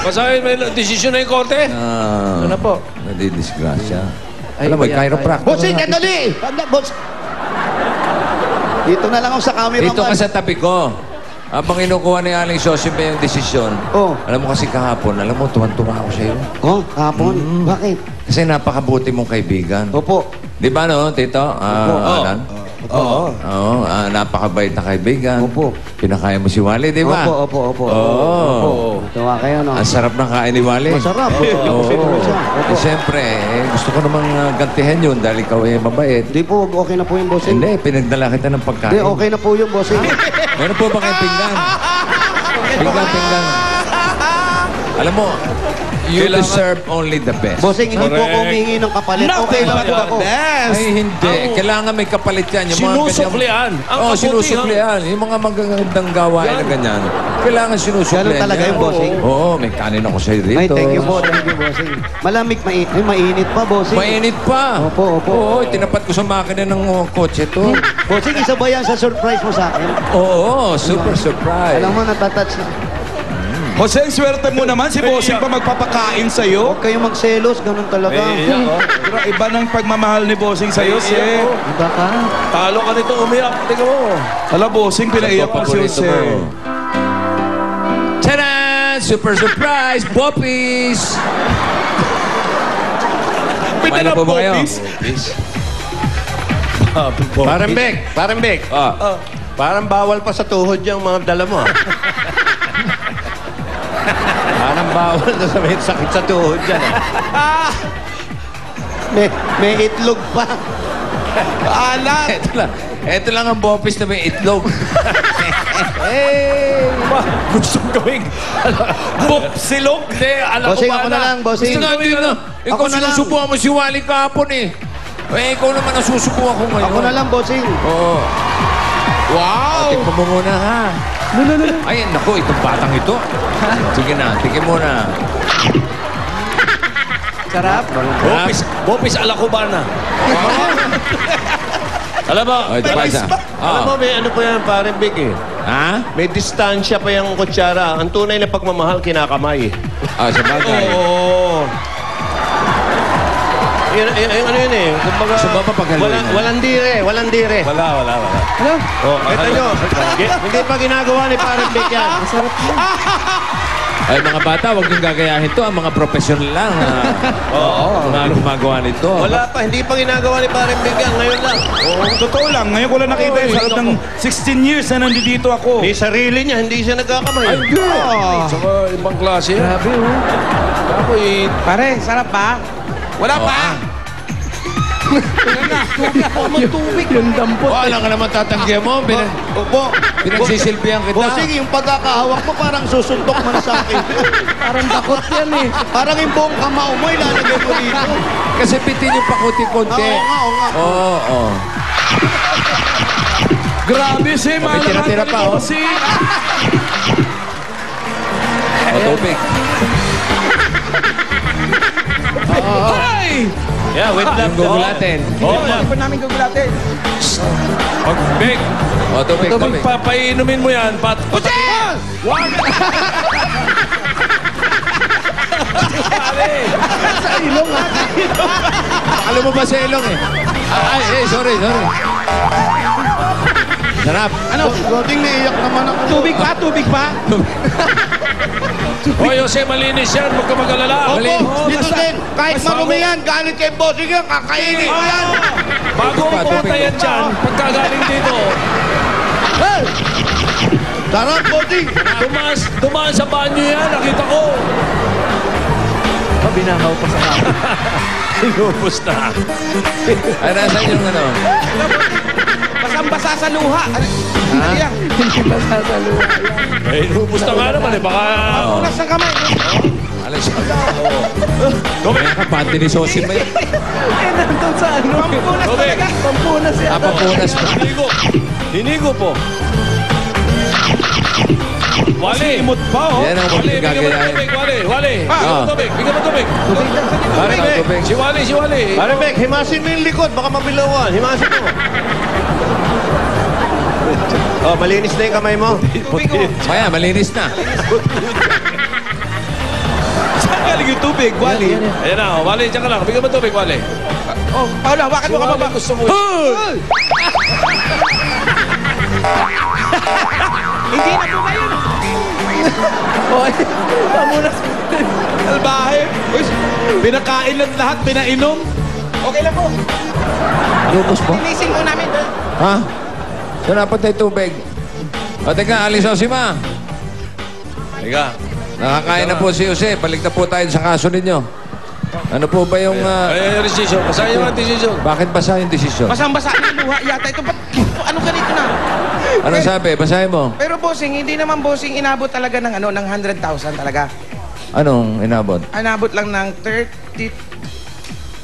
Basahin mo yung desisyon na yung korte. Ano po? nadidisgrasya. Alam mo, chiropractor. Bossing, sandali! Boss. Dito na lang ako sa camera. Dito ka sa tabi ko. Habang inukuha ni Aling Sosime yung desisyon, alam mo kasi kahapon, alam mo, tuwan-tuwa ako sa'yo. Oh, kahapon? Bakit? Kasi napakabuti mong kaibigan. Opo. Di ba no, Tito? Alan? Oo. Oo, napakabait na kaibigan. Opo. Pinakain mo si Wally, di ba? Opo. Oo. Tuwa kayo, no? Ang sarap ng kain ni Wally. Masarap. Oo. Eh, siyempre, gusto ko namang gantihan yun dahil ikaw ay mabait. Hindi po, okay na po yung bossing. Hindi, pinagdala kita ng pagkain. Hindi, okay na po yung bossing. Meron po ba kayong pinggan? Pinggan. Alam mo, you deserve only the best. Bossing, hindi po ako humingi ng kapalit. Okay lang po ako. Ay, hindi. Kailangan may kapalit yan. Yung mga Sinusuklian. Oo, sinusuklian. Yung mga magagandang gawain na ganyan. Kailangan sinusuklian. Ganun talaga yung bossing? Oo, may kanin ako sa'yo dito. Ay, thank you po. Thank you, bossing. Malamig, mainit pa, bossing. Mainit pa. Opo. Oo, tinapat ko sa makina ng kotse to. Bossing, isa ba yan sa surprise mo sa akin? Oo, super surprise. Alam mo, natatouch na. Jose, ang swerte mo naman. Si Bossing pa magpapakain sa'yo. Huwag kayong magselos. Ganun talaga. Pero iba ng pagmamahal ni Bossing sa'yo, Jose. Iba ka. Talo ka nito umiyak. Tingnan mo. Ala, Bossing, pinaiyak ko si Jose. Tadaan! Super surprise! Boppies! Kumain na po ba kayo? Parang Bek. Parang bawal pa sa tuhod yung mga dala mo. Parang bawal na sa may sakit sa tuhod dyan. May itlog pa. Alat! Ito lang ang boppies na may itlog. Gusto gawing silog. Hindi, alam ko Bossing, ba ako na lang, bossing. Gusto natin na. Ikaw Ako na lang. sinusubukan mo si Wally kahapon eh. Eh, ikaw naman ang susubukan ko ngayon. Ako na lang, bossing. Oo. Wow! Tingnan mo muna ha. Ay, naku, itong batang ito. Sige na, tingin mo na. Sarap. Bopis ala Cubana. Alam mo, Oh, ito pa isa. Alam mo, may ano pa yan, parang Bek eh. Ha? May distansya pa yung kutsara. Ang tunay na pagmamahal, kinakamay. Ah, sa bagay. Oo. Yung ano yun eh. Kumbaga, Sa baba paghaluin na. walang dire. Wala. Oh, ito nyo. Hindi pa ginagawa ni parang Bek yan. Ay, mga bata, huwag niyong gagayahin to. Ang mga professional lang. Mga gumagawa nito. Wala pa, hindi pa ginagawa ni parang Bek yan. Ngayon lang. Totoo lang. Ngayon ko lang nakita yun. Sa loob ng 16 years na nandito ako. May sarili niya, hindi siya nagkakamay. Saka ibang klase. Grabe, oh. Ako eh. Pare, sarap ba? Wala pa. Yung dampot. Wala ka naman tatanggihan mo. Opo. Pinagsisilbihan kita. Bossing, yung pagkakahawak mo parang susuntok man sa akin. Parang takot yan eh. Parang yung buong kamao mo, ilalagay mo dito. Kasi pitin yung pakuti-kunti. Oo nga. Oo. Grabe, si May tira-tira pa, oh. Bossing. O, tubig. Ay! Yeah, wait lang. Yung gugulatin. Hindi pa namin gugulatin. Pag Bek, O, tubig. papainumin mo yan. Putin! Wag! Sa ilong ah. Alam mo ba sa ilong eh? Ay, sorry. Sarap. Ano? Bossing, naiyak naman ako. Tubig pa? O, Jose, malinis yan. Huwag ka mag-alala. Opo, dito din. Kahit marumi yan, galit kay bossing yan, kakainin ko yan. Bago ang pumunta yan dyan, pagkagaling dito, Sarap, bossing. dumaan sa banyo yan. Nakita ko. Binahaw pa sa kama. Inubos na. Ay, nasan yung ano? Basang-basa sa luha. Ano yan? Hindi basa sa luha. Eh, inubos na nga naman eh. Baka... Ulas ng kamay. Alas siya. Kaya ka, pati ni Sosin ba yun? Nandun sa ano? Pampunas talaga. Pampunas yan. Papunas pa. Hinigo po. Wali. Imot pa, oh. Yan ang Wali, bigyan mo ng gagayahin. tubig, Wali. Wali, bigyan mo ng tubig. Bigyan mo ng tubig. Pare Mek, Tubig. Si Wali, si Wali. Pare Mek, himasin mo yung likod. Baka mabilawan. Himasin mo. Oh, malinis na yung kamay mo. Kaya, malinis na. Saan galing yung tubig, Wally? Ayan na, oh, Wali, dyan ka lang. Bigyan mo ng tubig, Wali. Oh, Paolo, hawakan mo ka Wali, ba? gusto mo. Hindi na po kayo. Oy, pamunas. Albahe. Uy, pinakain lang lahat, pinainom. Okay lang po. Lubos po. Tinising po namin. Ha? Saan dapat tayo tubig? O, teka, alis si Ma. Teka. Nakakain na po si Jose. Balik na po tayo sa kaso ninyo. Ano po ba yung... Ay, decision. Basahin yung decision. Bakit basa yung desisyon? Basang-basa na yung luha yata. Ito pa, ano ganito na? Ano sabi? Basahin mo. Pero bossing, hindi naman bossing inabot talaga ng ano, ng 100,000 talaga. Anong inabot? Inabot lang ng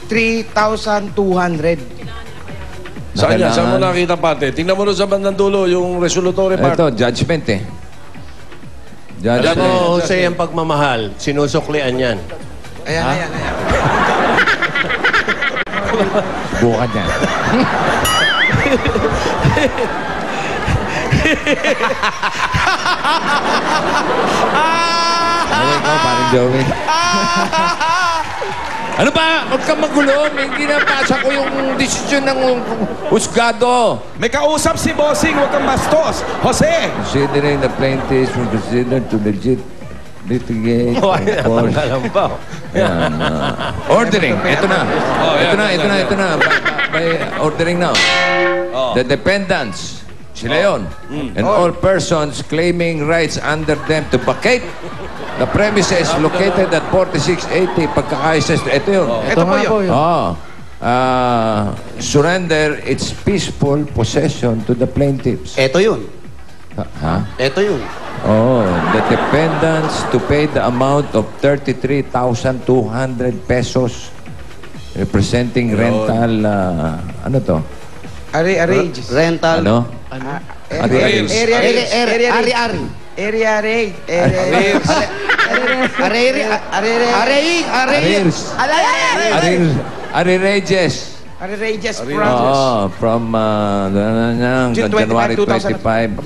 33,200. Saan yan? Saan mo Kailangan- nakita parte? Tingnan mo doon sa bandang dulo, yung resolutory part. Ito, judgment eh. Alam Judgment. mo, Jose, ang pagmamahal, sinusuklian yan. Ayan, ayan, ayan. Bukan yan. Ano ikaw, parang Joey? Ano ba? Huwag kang magulo. Hindi na pasa ko yung desisyon ng husgado. May kausap si Bossing, huwag kang bastos. Jose! Considering the plaintiffs were considered to legit litigate. Alam pa. Yan, ordering. Ito na. yan, Ito na. By ordering now. The defendants, sila yon, and all persons claiming rights under them to vacate the premises located at 4680 pagkakaisa. Ito yun. Ito po yun. Surrender its peaceful possession to the plaintiffs. Eto yun. Ha? Eto yun. Oh, the defendants to pay the amount of 33,200 pesos representing rental, ano to? Arrearages. Rental. Ano? Arrears. Ari-ari. Area rate. Arrearages. Arrearages process. From June 25, January 2000. 25,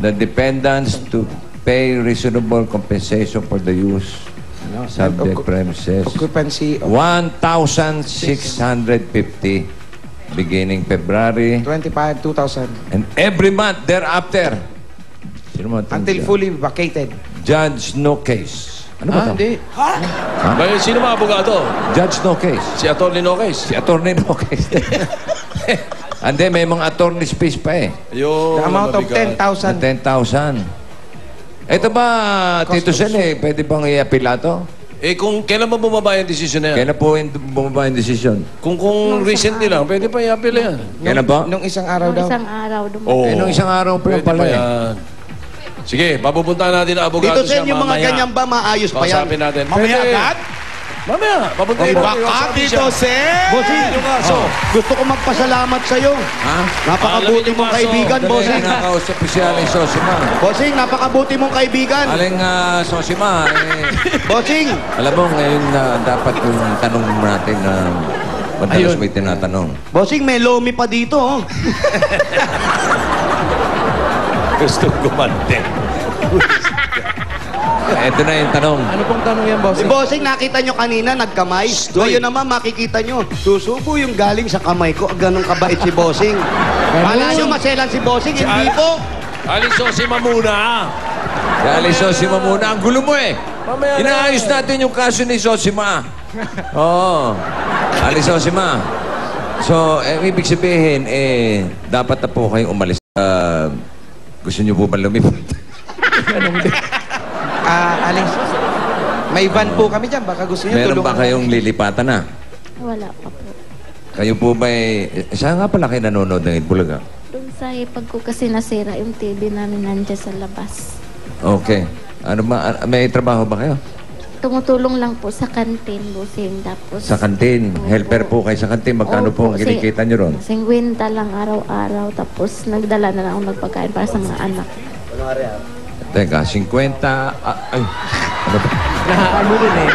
the defendants to pay reasonable compensation for the use subject premises. Occupancy of 1,650 beginning February 25, 2000. and every month thereafter. Sino mo Until fully vacated. Judge no case. Ano ba ito? Hindi. May sino mga abogado? Judge no case. Si Atty. Noques. Si attorney no case. Hindi, may mga attorney's fees pa eh. Yung The amount of mabigat. 10,000. 10,000. Ito ba, Tito Sen, pwede bang i-apila to? Eh kung kailan ba bumaba yung decision na yan? Kailan po bumaba yung decision? Kung recently lang, pwede pa i-appeal yan. Kailan ba? Nung isang araw daw. Isang araw dumating. Oo. Nung isang araw pa Pwede pala pa eh. yan. Sige, papupuntahan natin ang abogado Dito siya Sen, yung mga mamaya. ganyan ba, maayos pa yan? Kausapin natin. Mamaya Pwede. agad? Mamaya. Papuntahin natin. Baka kausapin dito, siya. Sen! Bossing, gusto ko magpasalamat sa'yo. Ha? Napakabuti mong kaibigan, Dali, Bossing. nakausap ko si Aling Sosima. Bossing, napakabuti mong kaibigan. Aling Sosima, Bossing, alam mo, ngayon dapat yung tanong natin na madalas may tinatanong. Bossing, may lomi pa dito, oh. Gusto gumante. Ito na yung tanong. Ano pong tanong yan, boss? Si Bossing, nakita nyo kanina, nagkamay. Ngayon naman, makikita nyo, susubo yung galing sa kamay ko. Ganun kabait si Bossing. Kala nyo, maselan si Bossing, hindi po. Aliso si Mamuna. Si Aling Sosima muna. Ang gulo mo eh. Mamaya na. Inaayos natin yung kaso ni Sosima. Oo. Aling Sosima. So, ibig sabihin, dapat na po kayong umalis. Gusto niyo po ba lumipad? Aling, may van po kami dyan. Baka gusto nyo Meron ba tulungan kayong lilipatan na? Wala pa po. Kayo po ba saan nga pala kayo nanonood ng Itbulaga? Doon sa ipag ko kasi nasira yung TV namin nandiyan sa labas. Okay. Ano ba, may trabaho ba kayo? Tumutulong lang po sa kantin, Bossing. Tapos, Sa kantin. Opo. Helper po kayo sa kantin. Magkano po ang Opo, kinikita nyo ron? 50 lang araw-araw. Tapos nagdala na lang ako magpagkain para sa mga anak. Teka, 50... ay, ano ba? Nahaano rin eh.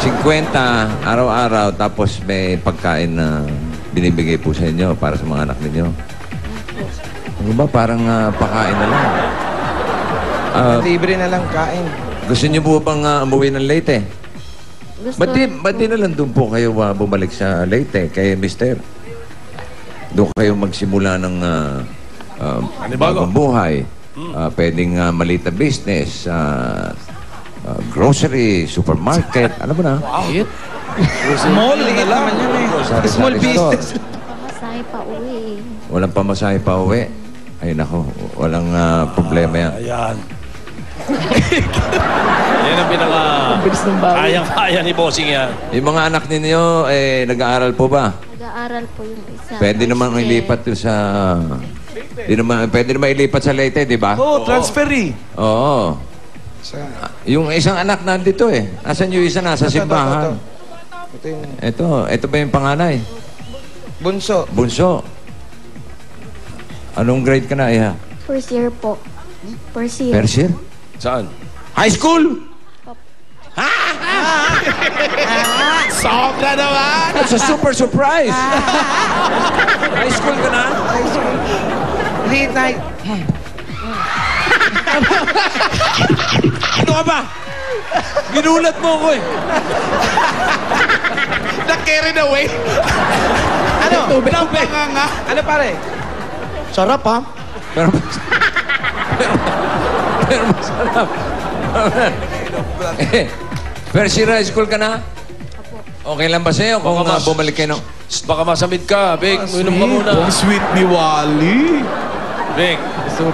50 araw-araw tapos may pagkain na binibigay po sa inyo para sa mga anak ninyo. Ano ba? Parang pakain na lang. Libre na lang kain. Gusto niyo po bang umuwi ng Leyte? Gusto Ba't di na lang doon po kayo bumalik sa Leyte kay Mister? Doon kayo magsimula ng bagong buhay. Pwedeng maliit na business, grocery, supermarket, ano ba na? Small na lang. Small business. Pamasahe pa uwi. Walang pamasahe pa uwi. Ay nako, walang problema yan. Ayan. Yan ang pinaka... Bilis ng bawi. Kayang-kaya ni Bossing yan. Yung mga anak ninyo, nag-aaral po ba? Nag-aaral po yung isa. Pwede naman ilipat doon sa... Pwede naman ilipat sa Leyte, di ba? Oo, transferee. Oo. Yung isang anak nandito eh. Asan yung isa nasa simbahan? Ito ba yung panganay? Bunso. Bunso. Anong grade ka na, Iha? First year po. First year. First year? Saan? High school! Sobra naman! That's a super surprise! High school ka na? Late night. Ano ka ba? Ginulat mo ko eh. Na-carried away. Ano? Tubig. Nga. Ano pare? Sarap, ha? Pero masarap. First year high school ka na? Okay lang ba sa'yo kung bumalik kayo? Baka masamid ka, Big. Uinom ka muna. Ang sweet ni Wally. Big.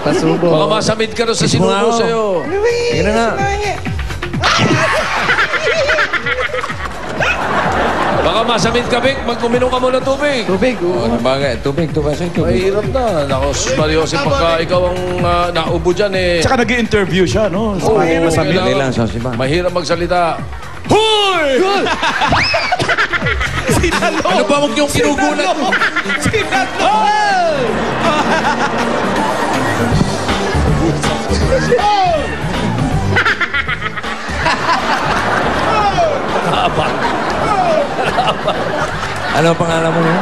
Pasubo. Baka masamid ka rin sa sinubo sa'yo. Sige na nga. Baka masamid ka, Big. Mag-uminom ka muna tubig. Tubig, oo. Bagay, tubig. Mahirap na. Naku, Mariosi, pagka ikaw ang naubo dyan eh. Tsaka nag-i-interview siya, no? Sa mga masabi. Dali lang, Sosiba. Mahirap magsalita. Hoy! Sinalo! Ano ba huwag niyong kinugulat? Sinalo! Ano ang pangalan mo yun?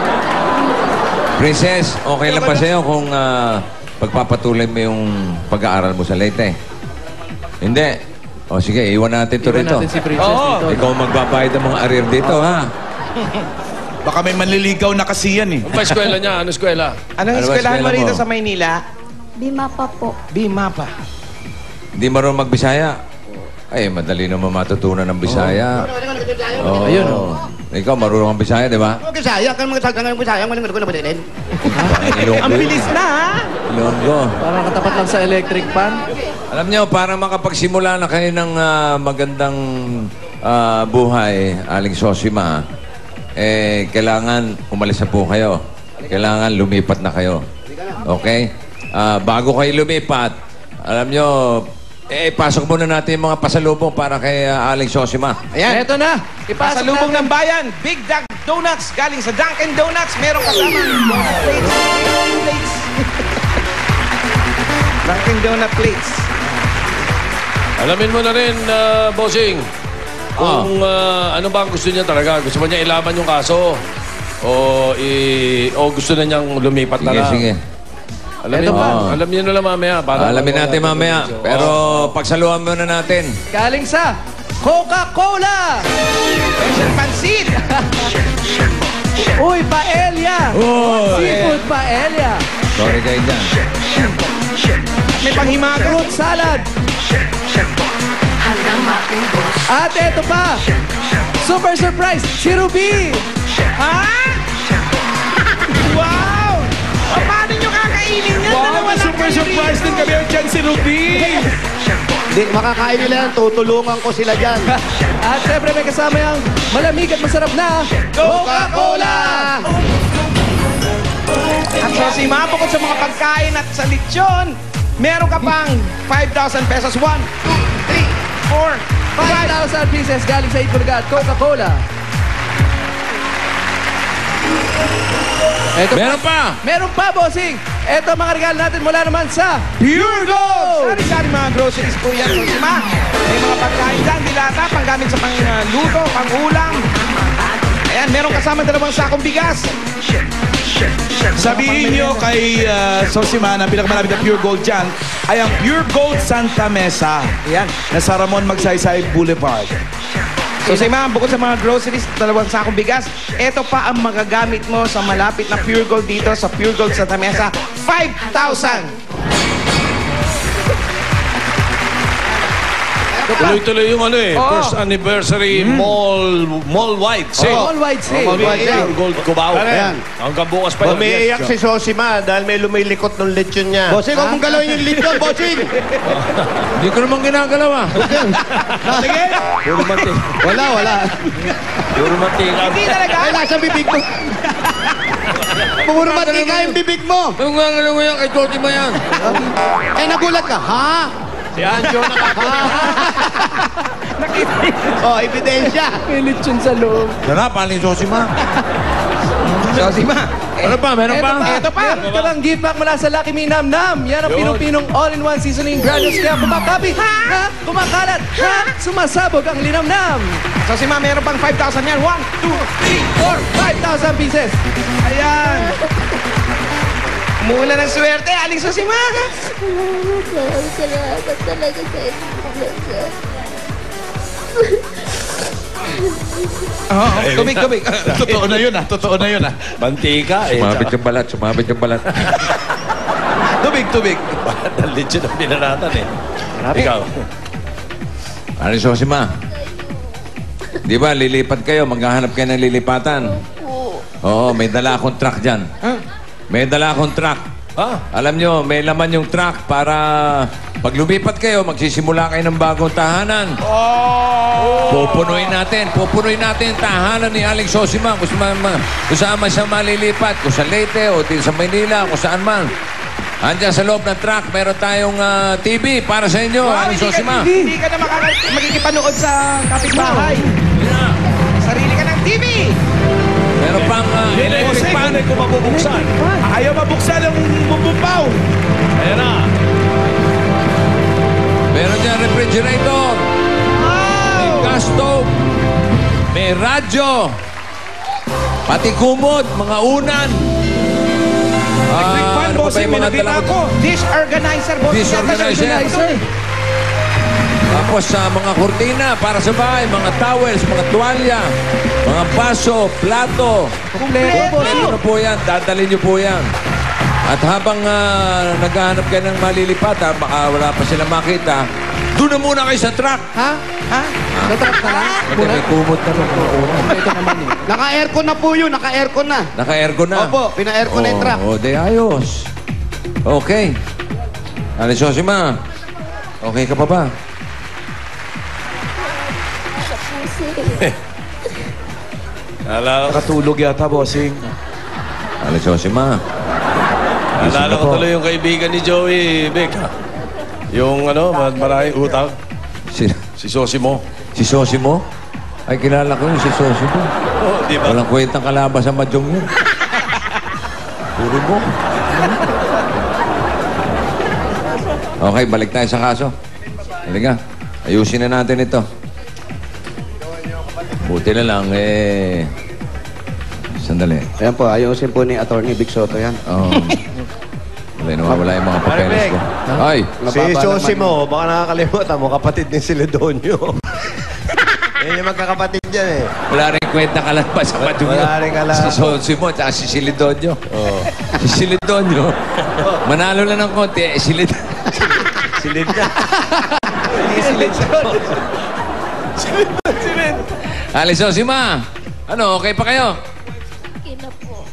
Princess, okay lang ba sa'yo kung pagpapatuloy mo yung pag-aaral mo sa Leyte? Hindi. O sige, iwan natin to rito. Iwan natin si Princess dito. Ikaw magbabayad ng mga arir dito, ha? Baka may manliligaw na kasi yan eh. Ano ba eskwela niya? Ano eskwela? Anong Ano ba eskwelahan mo eskwela rito mo? sa Maynila? Bimapa po. Bimapa. Hindi marunong magbisaya. Ay, madali naman matutunan ng Bisaya. Oh. Ayun, Ikaw, marunong ang Bisaya, di ba? Okay, saya. Kan mga salta ng Bisaya, mga ko na badalin. Ang bilis na, ha? Ilonggo. Parang katapat lang sa electric pan. Alam niyo, para makapagsimula na kayo ng magandang buhay, Aling Sosima, kailangan umalis na po kayo. Kailangan lumipat na kayo. Okay? Bago kayo lumipat, alam niyo, pasok muna natin yung mga pasalubong para kay Aling Sosima. Ayan. Eto na. Ipasok Pasalubong natin. ng bayan, Big Duck Donuts galing sa Dunkin' Donuts. Merong kasama plates. Dunkin' Donut plates. Alamin mo na rin, Bossing, kung ano ba ang gusto niya talaga. Gusto ba niya ilaban yung kaso? O gusto na niyang lumipat na lang? Sige. Alamin, alam niyo na lang mamaya. Alamin natin mamaya. Pero pagsaluhan muna natin. Galing sa Coca-Cola! Special pansit. Uy, paella! Seafood paella! Sorry kayo dyan. May panghimaga. Fruit salad! At eto pa! Super surprise! Si Ruby! Ha? Wow! Paano nyo kakainin yan? Dalawa lang Super kayo surprise din rito. kami dyan si Ruby! Hindi, makakain nila yan. Tutulungan ko sila dyan. At syempre may kasama yung malamig at masarap na Coca-Cola! At so, si Mama, bukod sa mga pagkain at sa lechon, meron ka pang 5,000 pesos. 1, 2, 3, 4, 5,000 pieces galing sa Itbulaga at Coca-Cola. Eto Meron pa! Meron pa, bossing! Ito mga regalo natin mula naman sa Pure Gold! Sari-sari mga groceries po yan. Sosima. May mga pagkain dyan, dilata, panggamit sa pangluto, pangulam. Ayan, meron kasama 2 sakong bigas. Sabihin nyo kay Sosima na pinakamalapit na Pure Gold dyan ay ang Pure Gold Santa Mesa. Ayan. Nasa Ramon Magsaysay Boulevard. Sosima, bukod sa mga groceries, 2 sakong bigas, ito pa ang magagamit mo sa malapit na Pure Gold dito sa Pure Gold Santa Mesa. 5,000! Tuloy-tuloy yung first anniversary mall-wide sale. Mall-wide sale. Pure Gold Cubao. Ayan. Hanggang bukas pa yun. Umiiyak si Sosima dahil may lumilikot ng lechon niya. Bossing, huwag mong galawin yung lechon, bossing! Hindi ko naman ginagalaw ah. Sige! Puro mati. Wala. Puro mantika. Hindi talaga. Ay, nasa bibig mo. Puro matika yung bibig mo. Ang gagalaw mo yan kay Sosima yan. Eh, nagulat ka. Ha? Si Anjo Oh, ebidensya. May lechon sa loob. Sarap, aling Sosima. Sosima. Ano pa? Meron pa? Ito pa. Ito lang gift pack mula sa Lucky Me Nam Nam. Yan ang pinong-pinong all-in-one seasoning granules. Kaya kumakapit, ha? Kumakalat, ha? Sumasabog ang linamnam. Sosima, meron pang 5,000 yan. 1, 2, 3, 4, 5,000 pieces. Ayan. Mula ng swerte, aling Sosima. Salamat talaga sa inyo. Tubig. Totoo na yun ah. Totoo na yun ah. Mantika. Sumabit yung balat, sumabit yung balat. Tubig. Ang lechon ang binanatan Ikaw. Aling Sosima. Di ba, lilipat kayo, maghahanap kayo ng lilipatan. Oo, may dala akong truck dyan. May dala akong truck. Alam nyo, may laman yung truck para pag lumipat kayo, magsisimula kayo ng bagong tahanan. Pupunuin natin tahanan ni Aling Sosima kung saan man siya malilipat, kung sa Leyte o din sa Maynila, kung saan man. Andiyan sa loob ng truck, meron tayong TV para sa inyo, Aling Sosima. Hindi ka na makikipanood sa kapitbahay. Sarili ka ng TV. Meron pang electric fan. Kung mabubuksan. Ayaw mabuksan ang bumbumpaw. Ayan na. Meron dyan refrigerator. May gas stove. May radyo. Pati kumot, mga unan. Electric fan, bossing, may nakita ako. Dish organizer, bossing. Dish organizer. Tapos sa mga kurtina para sa bahay, mga towels, mga tuwalya, mga baso, plato. Kompleto na po yan. Dadalhin nyo po yan. At habang naghahanap kayo ng malilipatan, baka wala pa sila makita, doon na muna kayo sa truck. Ha? Natrap ka lang? May kumot na rin. Ito naman eh. Naka-aircon na po yun. Naka-aircon na. Naka-aircon na. Opo, pina-aircon na yung truck. Oo, de ayos. Okay. Aling Sosima, okay ka pa ba? Nakatulog yata, bossing. Aling Sosima. Alala ko tuloy yung kaibigan ni Joey Becca. Yung maraming utang. Si Sosimo. Si Sosimo? Ay, kilala ko yun, si Sosimo. Di ba? Walang kwentang kalabas sa madyong yun. Puro mo. Okay, balik tayo sa kaso. Halika, ayusin na natin ito. Buti na lang, sandali. Ayan po, ayusin po ni Atty. Vic Soto yan. Oo. Nawawala yung mga papeles ko. Ay! Si Sosimo, baka nakakalimutan mo, kapatid ni Siledonyo. Yan yung magkakapatid dyan eh. Wala rin kwenta kalabas sa madyong yun. Wala rin kalabas. Si Sosimo at si Silidonyo. Si Silidonyo, manalo lang ng konti, Silid na. Aling Sosima, okay pa kayo? Okay na po.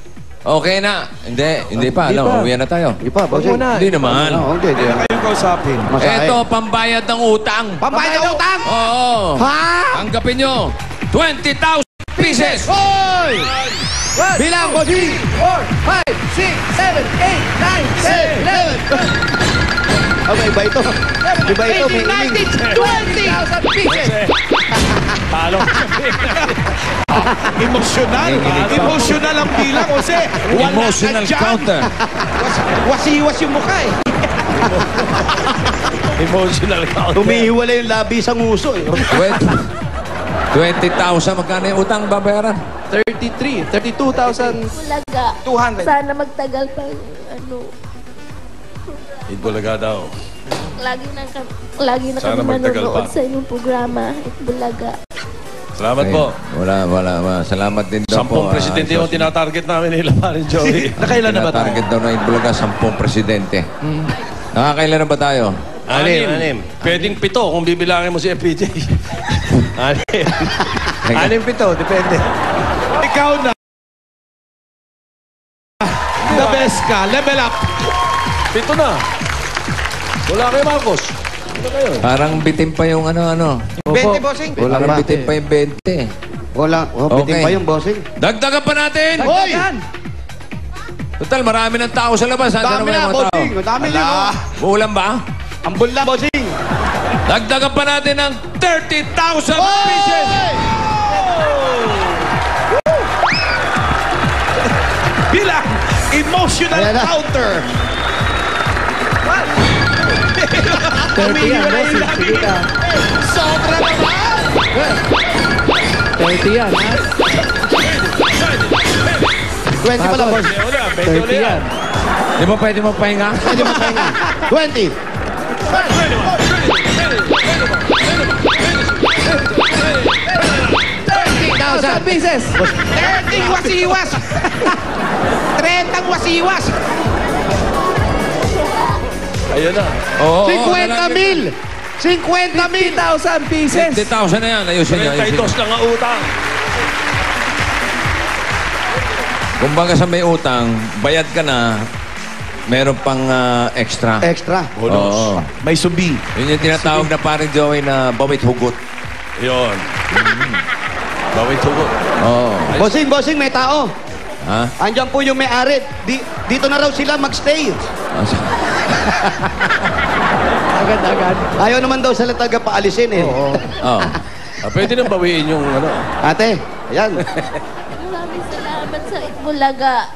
Okay na. Hindi pa. Alam, uwian na tayo. Hindi pa, bossing. Hindi naman. Hindi. Kayong kausapin. Ito, pambayad ng utang. Pambayad ng utang? Oo. Ha? Tanggapin nyo. 20,000 pieces. Hoy! Bilang ko 3, 4, 5, 6, 7, 8, 9, 10, 11. Iba ito. May iba ito. May ining. 20,000 pieces! Talo. Emotional. Emotional ang bilang, Jose. Wala Emotional ka dyan. counter. Wasiwas yung mukha eh. Emotional counter. Tumihiwalay yung labi sa nguso eh. 20,000. Magkano yung utang babayaran? 32,000. Bulaga. 200. Sana magtagal pa ano. Itbulaga daw. Lagi na Sana kami magtagal manonood pa. sa inyong programa, Itbulaga. Salamat po. Wala. Salamat din daw po. 10 presidente yung tinatarget namin nila, parin Joey. Nakailan na ba tayo? Target daw ng Itbulaga, 10 presidente. Nakakailan na ba tayo? Anim. Pwedeng 7 kung bibilangin mo si FPJ. Anim 7, depende. Ikaw na. The best ka. Level up. 7 na. Wala kayo, Marcos. Ano kayo? Parang bitin pa yung ano. 20, bossing. Parang bitin pa yung 20. Wala. Bitin pa yung bossing. Dagdagan pa natin! Hoy! Total, marami ng tao sa labas. Dami na, bossing. Dami na. Uulan ba? Ambul na, bossing. Dagdagan pa natin ng 30,000 pieces! Bilang emotional counter. 30 yan, boss. Sige ka. Sobra naman. 30 yan, ha? 20 pala, boss. 30 yan. Di ba pwede magpahinga? Pwede mo pahinga. 20. 30,000 pieces. 30 wasiwas. 30 wasiwas. Ayun na. Oo. 50,000. 50,000. 50,000 pieces. 50,000 na yan. Ayusin niyo. 32 lang ang utang. Kumbaga sa may utang, bayad ka na, meron pang extra. Extra. Oo. May subi. Yun yung tinatawag na paring Joey na bawit hugot. Yun. Bawit hugot. Oo. Bossing, may tao. Ha? Andiyan po yung may-ari. Dito na raw sila magstay. Agad-agad. Ayaw naman daw sa taga paalisin eh. Oo. Pwede nang bawiin yung ano. Ate, ayan. Maraming salamat sa Itbulaga.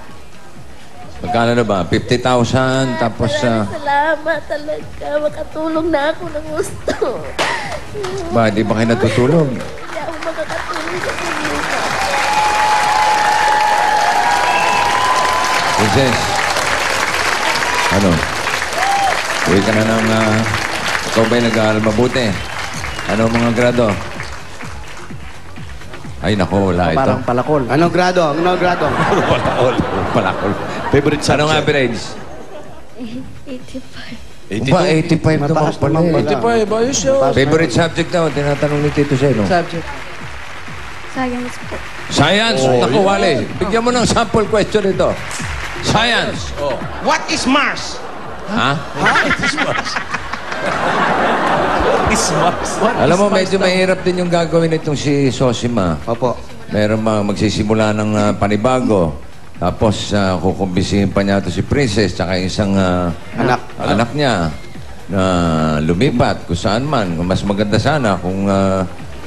Magkano na ba? 50,000 tapos... Salamat talaga. Makatulong na ako ng gusto. ba, di ba kayo natutulog? Hindi ako makakatulong sa inyo. Princess. Ano? Uwi ka na ng... ikaw ba'y nag-aaral mabuti? Ano mga grado? Ay, nako, wala ito. Parang palakol. Anong grado? Palakol. Favorite subject. Anong average? 85. Ba, 85 naman pala eh. 85, ayos yun. Favorite subject daw, tinatanong ni Tito Seno. Subject. Science po. Science. Naku, Wale. Bigyan mo ng sample question ito. Science. What is Mars? Ha? Ismas. Alam mo, medyo mahirap din yung gagawin itong si Sosima. Opo. Meron magsisimula ng panibago. Tapos, kukumbisihin pa niya ito si Princess tsaka isang anak niya na lumipat kung saan man. Mas maganda sana kung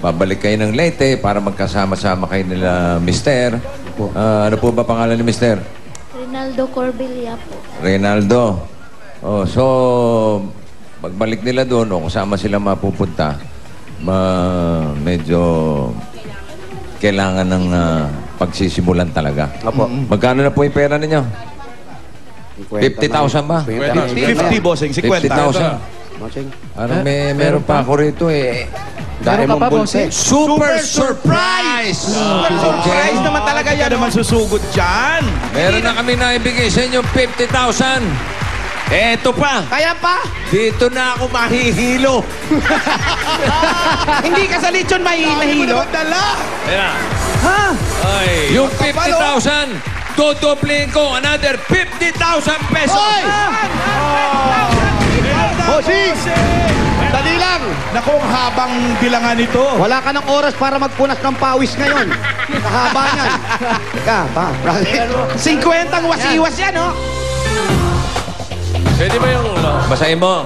babalik kayo ng Leyte para magkasama-sama kayo nila Mister. Ano po ba pangalan ni Mister? Rinaldo Corbilla po. Reynaldo. Oh, so, pagbalik nila doon, o kasama sila mapupunta, medyo kailangan ng pagsisimulan talaga. Opo. Magkano na po yung pera ninyo? 50,000 ba? 50, bossing. 50. 50,000. Bossing. Ano, meron pa ako rito eh. Meron ka pa, bossing? Super surprise! Surprise naman talaga Kaya yan. naman susugod dyan. Meron na kami naibigay sa inyo 50,000. Eto pa. Kaya pa, Dito na ako mahihilo. hindi ka sa lechon mahihilo. Ayan. Ha? Ay. Yung 50,000, dodoblihin ko another 50,000 pesos. Bossing! Dali lang! Naku, ang habang bilangan nito. Wala ka ng oras para magpunas ng pawis ngayon. Kahaba niyan. Teka, pa. 50 ang wasiwas yan, oh. Pwede ba yung... Basahin mo.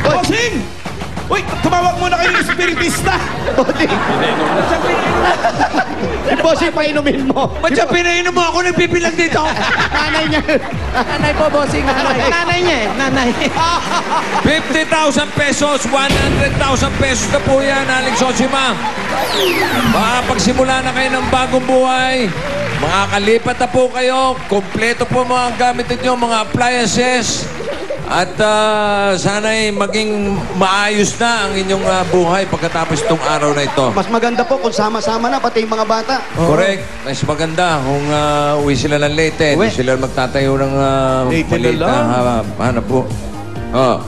Bossing! Uy, tumawag muna kayo ng spiritista. Bossing! Si Bossing, painumin mo. Ba't siya pinainom mo? Ako nagpipilang dito. Nanay niya. Nanay po, bossing. Nanay niya eh. Nanay. 50,000 pesos, 100,000 pesos na po yan, Aling Sosima. Makapagsimula na kayo ng bagong buhay. Makakalipat na po kayo. Kompleto po mga gamit ninyo, mga appliances. At sana'y maging maayos na ang inyong buhay pagkatapos itong araw na ito. Mas maganda po kung sama-sama na, pati yung mga bata. Correct. Mas maganda kung uwi sila ng late. Hindi sila magtatayo ng maliit na hanap po. Oh,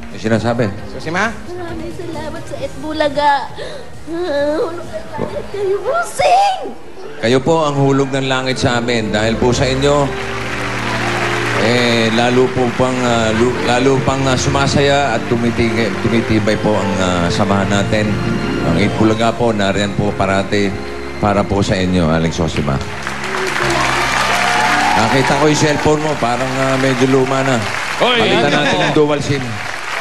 may sinasabi. Sosima? Maraming salamat sa Itbulaga. Kayo, Bossing! Kayo po ang hulog ng langit sa amin. Dahil po sa inyo, lalo pang sumasaya at tumitibay po ang samahan natin. Ang Itbulaga po, nariyan po parati para po sa inyo, Aling Sosima. Nakita ko yung cellphone mo, parang medyo luma na. Palitan natin ang dual SIM.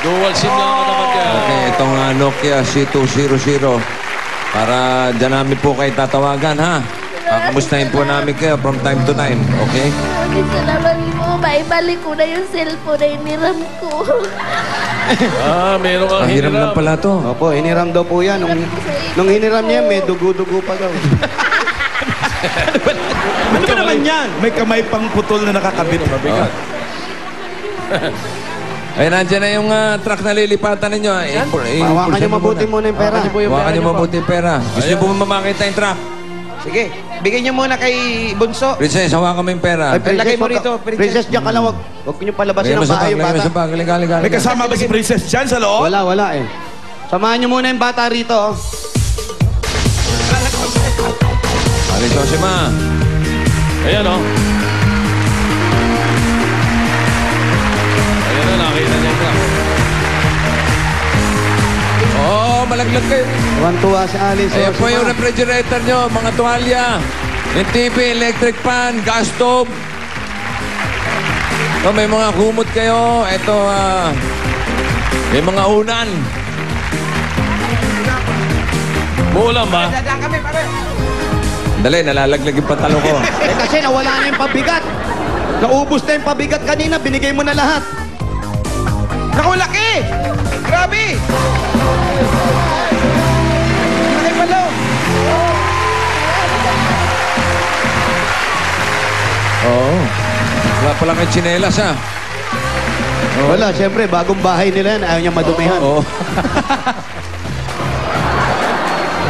Dual SIM lang ako naman kaya. Okay, itong Nokia C200. Para dyan namin po kayo tatawagan, ha? Kakamustahin po namin kayo from time to time, okay? Maraming salamat po. Maibalik ko na yung cellphone na iniram ko. Meron kang Hiram lang pala to. Opo, hiniram daw po yan. Nung hiniram niya, may dugo-dugo pa daw. Ano ba naman yan? May kamay pang putol na nakakabit. Mabigat. Ay, nandiyan na yung truck na lilipatan ninyo. Hawakan niyo mabuti muna yung pera. Hawakan niyo mabuti yung pera. Gusto niyo po mamakita yung truck? Sige, bigyan niyo muna kay Bunso. Princess, hawakan mo yung pera. Lagay mo rito, Princess, diyan ka lang. Huwag niyo palabasin ang bahay yung Lagay mo bata. sa bag. Liga. May kasama ba si Princess dyan sa loob? Wala eh. Samahan niyo muna yung bata rito. Aling Sosima. Ayan, oh. Ayan na, nakita niya ito. Oo, malaglag kayo. Tuwan-tuwa si Alice. Ayan po yung refrigerator nyo, mga tuwalya. Yung TV, electric fan, gas stove. May mga kumot kayo. Ito, may mga unan. Muulan ba? Dadaan kami, pare. Dali, nalalaglag yung pantalo ko. Kasi nawala na yung pabigat. Naubos na yung pabigat kanina, binigay mo na lahat. Naku, laki! Grabe! Laki pala. Oo. Wala pala kay tsinelas, ha? Wala, siyempre, bagong bahay nila yan. Ayaw niya madumihan. Oo.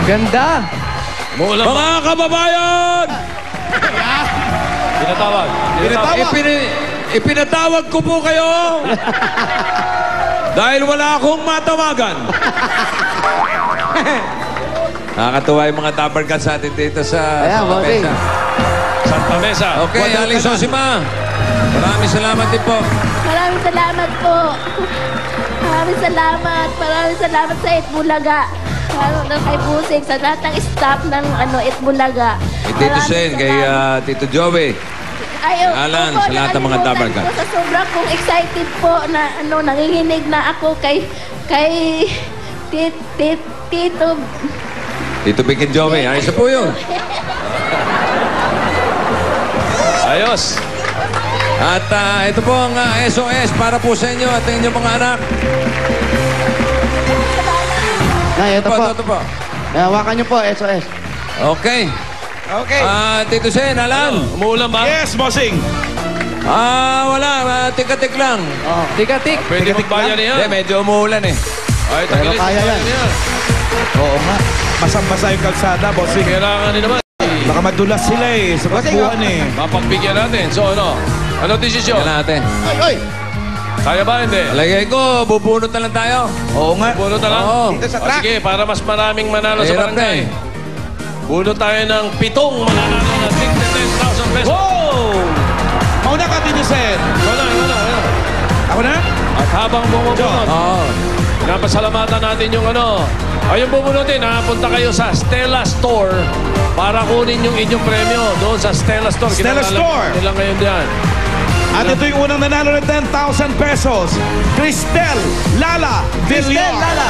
Ganda! Mga kababayan! Pinatawag. Ipinatawag ko po kayo dahil wala akong matawagan. Nakakatuwa yung mga Dapper Cats natin dito sa Santa Mesa. Santa Mesa. Okay, Aling Sosima. Maraming salamat din po. Maraming salamat po. Maraming salamat sa Itbulaga. Lalo na kay Busing, sa lahat ng staff ng Itbulaga. Kay Tito Sen, kay Tito Joey. Alan, sa lahat ng mga Dapper Cats. Sa sobrang kong excited po na nanginginig na ako kay Tito. Tito Vic and Joey, ayos na po yun. Ayos. At ito po ang SOS para po sa inyo at inyong mga anak. Ito po. Hawakan niyo po, SOS. Okay. Okay. Tito Sen, Alan. Umuulan ba? Yes, bossing. Wala. Tik-tik lang. Tik-tik. Pwede magbayan niya. Hindi, medyo umuulan eh. Ay, Pero tagilis. kaya yan. Oo nga. Basang-basa yung kalsada, bossing. Kailangan din naman. Baka madulas sila eh. Sa pagbuhan eh. Mapagbigyan natin. So, ano? Ano desisyon? Tingnan natin. Ay! Kaya ba, hindi? Palagay ko, bubunot na lang tayo. Oo nga. Bunot na lang? Oo. Dito sa O, track. sige, para mas maraming manalo sa Mahirap barangay. na Bunot tayo ng 7 mananalo na 10,000 pesos. Wow! Mauna ka, Tito Sen. Ikaw na. Ako na? At habang bumubunot, Oo. pinapasalamatan natin yung Ayun bubunutin, punta kayo sa Stella Store para kunin yung inyong premyo doon sa Stella Store. Stella Store. Nila ngayon diyan. At ito yung unang nanalo ng 10,000 pesos. Cristel Lala Cristel Villar. Lala.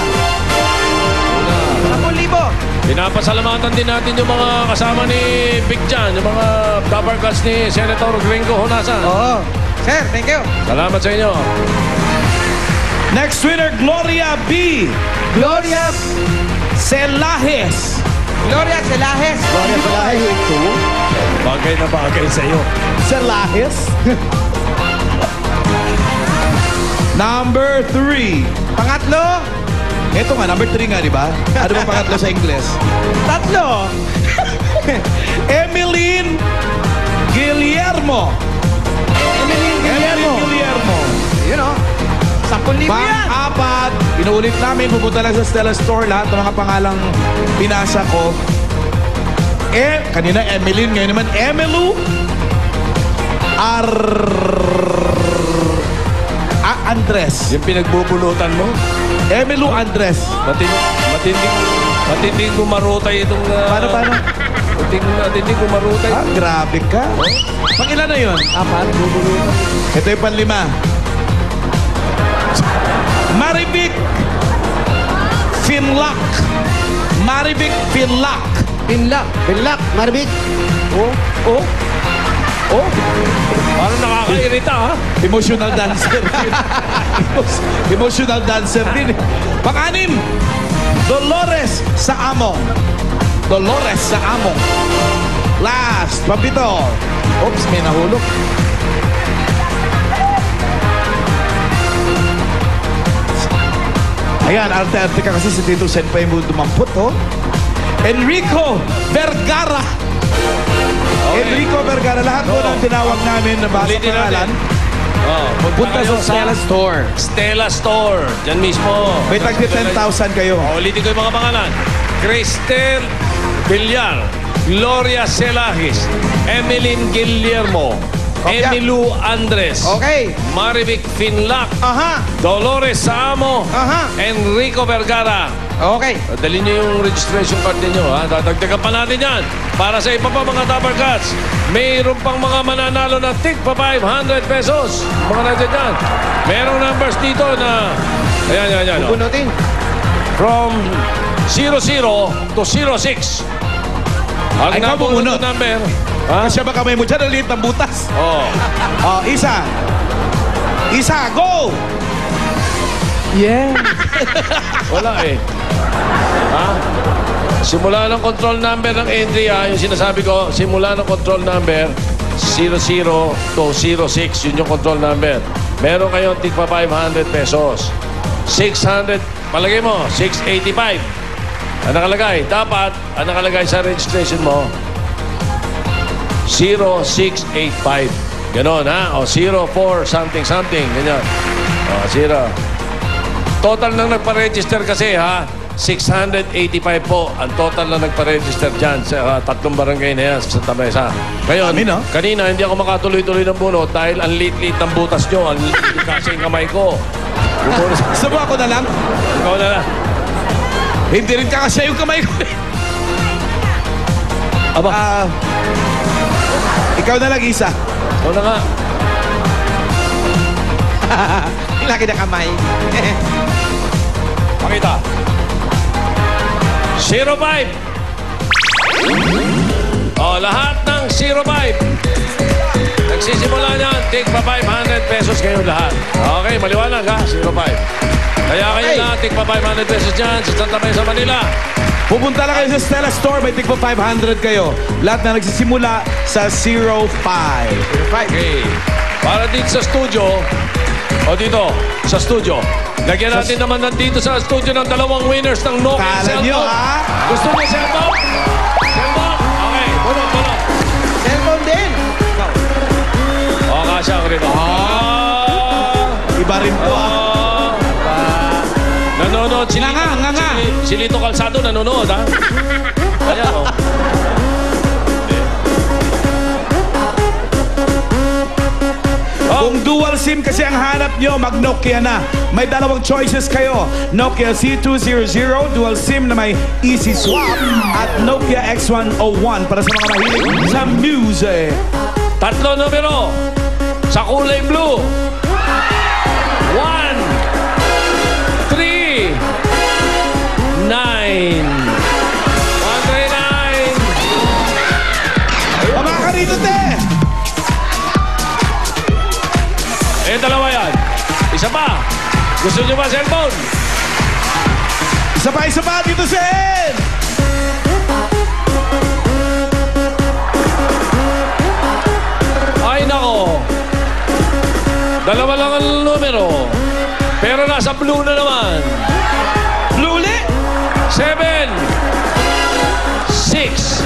10,000. Pinapasalamatan din natin yung mga kasama ni Big John, yung mga Dapper Cats ni Senator Gringo Honasan. Oo. Sir, thank you. Salamat sa inyo. Next winner, Gloria B. Gloria Celajes. Gloria Celajes. Gloria Palahay. Bagay na bagay sa iyo. Celajes. Number 3. Pangatlo. Ito nga, number 3 nga, di ba? Ano bang pangatlo sa Ingles? Tatlo. Emeline Guillermo. Emeline Guillermo. Yun o. 10,000 yan. Pang-apat, inuulit namin, pupunta lang sa Stella Store, lahat ng mga pangalang pinasa ko. Kanina Emeline, ngayon naman Emelu Andres. Yung pinagbubulutan mo, Emelu Andres. matinding gumarutay itong... Paano? Matinding gumarutay. Grabe ka. Pang ilan na yun? 4, bubulutan. Ito yung panlima. Marivic Finlac. Marivic Finlac. Binlak, Marvic. Oh. Parang nakakairita, ha? Emotional dancer. Emotional dancer din. Pang-anim, Dolores sa Among. Last, pambito. Oops, may nahulog. Ayan, arte-arte ka kasi si Tito Sen pa yung dumampot, oh. Enrico Vergara. Enrico Vergara. Lahat po ng tinawag namin na basa Ulitin pangalan. Punta Punta sa Stella Store. Stella Store. Diyan mismo. May tagpi 10,000 kayo. Ulitin ko yung mga pangalan. Cristel Villar, Gloria Celajes, Emeline Guillermo, Emelu Andres, Okay. Marivic Finlac, Aha. Dolores Saamo, Aha. Enrico Vergara. Okay. Dalhin niyo yung registration card ninyo, ha? Dadagdagan pa natin yan. Para sa iba pa mga Dapper Cats, mayroon pang mga mananalo na tig pa 500 pesos. Mga nandiyan dyan. Merong numbers dito na... Ayan. Bubunutin. From 00 to 06. Ang Ay, ikaw bumunot. number... Kasi ba kamay mo dyan, ang liit ng butas. Oh. Isa, go! Yeah. Wala eh. Ha? Simula ng control number ng entry, yung sinasabi ko, simula ng control number 00 to 06, yun yung control number. Meron kayong tigpa 500 pesos. 600, palagay mo, 685. Ang nakalagay, dapat, ang nakalagay sa registration mo, 0685. Ganon, ha? O 04 something, ganyan. O, 0. Total nang nagpa-register kasi, ha? 685 po ang total na nagpa-register dyan sa tatlong barangay na yan sa Santa Mesa. Ngayon, kanina hindi ako makatuloy-tuloy ng bunot dahil ang liit-liit ng butas nyo, ang liit kasi yung kamay ko. Subukan ko na lang. Ikaw na lang. Hindi rin kakasya yung kamay ko. Aba. Ikaw na lang, Isa. Ikaw na nga. Laki na kamay. Pakita. 05. Lahat ng 05. Nagsisimula niyan, take pa 500 pesos kayo lahat. Okay, maliwanag ha, 05. Kaya kayo lahat, take pa 500 pesos dyan sa Santa Mesa, Manila. Pupunta lang kayo sa Stella Store, may tigpa 500 kayo. Lahat na nagsisimula sa 05. Okay. Para dito sa studio, dito, sa studio. Lagyan natin naman nandito sa studio ng dalawang winners ng Nokia Kala cellphone. nyo, ha? Gusto mo cellphone? Cellphone? Okay, bulot. Cellphone din. Kasya ko rin. Iba rin to. Nanonood si Lito Calzado, nanonood, ha? Ayan, oh. Kung dual SIM kasi ang hanap nyo, mag-Nokia na. May dalawang choices kayo. Nokia C200 dual SIM na may easy swap at Nokia X101 para sa mga mahilig sa music. 3 numero sa kulay blue. 1, 3, 9. 139. Mama ka rito, te! Dalawa yan. Isa pa. Gusto nyo ba cellphone? Isa pa dito, Sen! Ay, nako. Dalawa lang ang numero. Pero nasa blue na naman. Blue ulit? 7, 6.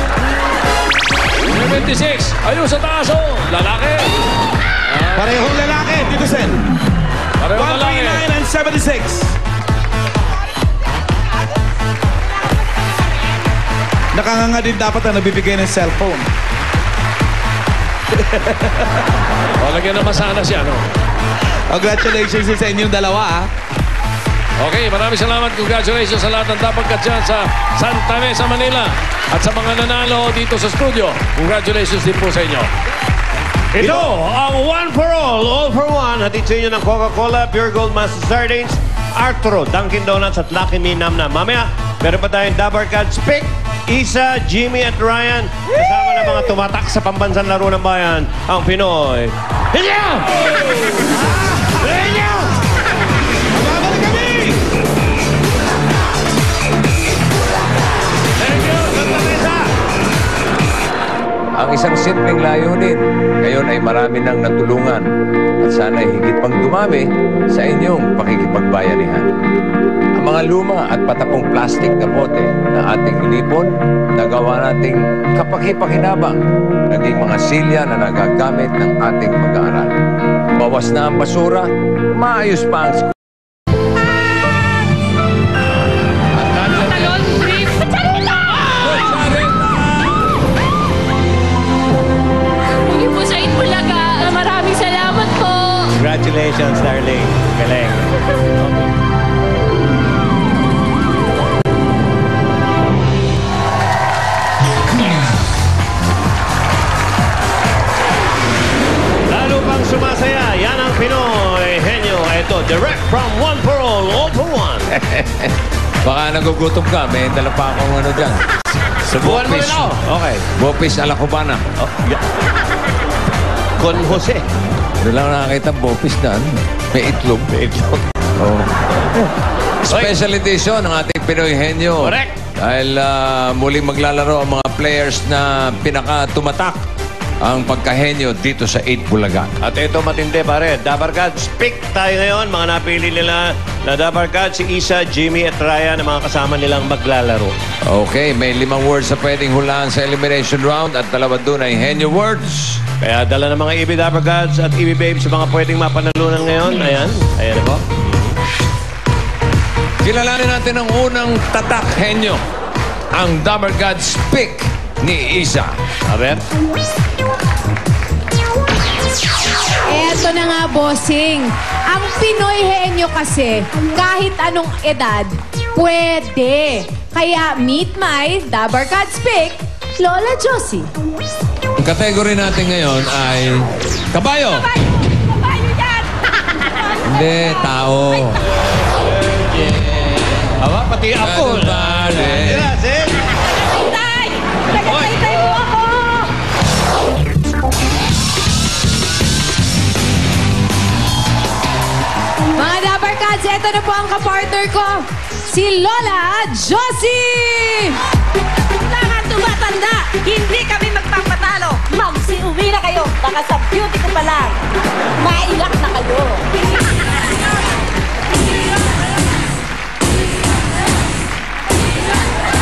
76. Ayun sa taas, oh. Lalaki. Parehong lalaki, Tito Sen. Parehong lalaki. 139 and 76. Nakanganga din dapat na nabibigay ng cellphone. O, lagyan naman sana siya, no? Congratulations sa inyong dalawa, ha? Okay, maraming salamat. Congratulations sa lahat ng dapat dyan sa Santa Mesa, Manila. At sa mga nanalo dito sa studio. Congratulations din po sa inyo. Ito ang One for All for One. Hatid sa inyo ng Coca-Cola, Pure Gold Master Sardines, Arturo, Dunkin Donuts at Lucky Me Nam Nam. Mamaya, meron pa tayong Dabar Cats Pick, Isa, Jimmy at Ryan. Kasama ng mga tumatak sa pambansang laro ng bayan, ang Pinoy. Hinyo! Hinyo! Babalik kami! Thank you, Santa Mesa! Ang isang simpleng layunin, ngayon ay marami nang natulungan at sana ay higit pang dumami sa inyong pakikipagbayanihan. Ang mga luma at patapong plastik na bote na ating inipon, nagawa nating kapaki-pakinabang, naging mga silya na nagagamit ng ating pag-aaral. Bawas na ang basura, maayos pa ang Congratulations, darling. Galing. Lalo pang sumasaya, yan ang Pinoy Henyo. Ito, direct from One for All for One. Baka nagugutom ka, may dala pa akong ano dyan. Subukan mo rin ako. Okay. Bopis ala Cubana. Oh, yeah. Con Jose. Doon lang nakakita bopis na ano, may itlog. May itlog. Oh. Special edition ng ating Pinoy Henyo. Correct. Dahil muling maglalaro ang mga players na pinaka-tumatak ang pagkahenyo dito sa 8 Bulacan. At ito matindi pare, Dabar Cats pick tayo ngayon. Mga napili nila na Dabar Cats, si Isa, Jimmy at Ryan, ang mga kasama nilang maglalaro. Okay, may 5 words na pwedeng hulaan sa elimination round at 2 doon ay henyo words. Kaya dala ng mga EB Dabar Cats at EB Babes sa mga pwedeng mapanalunan ngayon. Ayan, ayan po. Kilalanin natin ang unang tatak henyo, ang Dabar Cats pick ni Isa. Aber? Eto na nga, bossing. Ang Pinoy henyo kasi, kahit anong edad, pwede. Kaya meet my Dabar Cats pick, Lola Josie. Ang kategory natin ngayon ay kabayo. Kabayo yan! Hindi, tao. Aba, pati ako. Gracias. Tay! Tagatay mo ako! Mga Dabar Cats, eto na po ang kapartner ko, si Lola Josie! Mga tumatanda, hindi kami magpapatalo. Magsiuwi na kayo. Baka sa beauty ko pa lang. Mailak na kayo.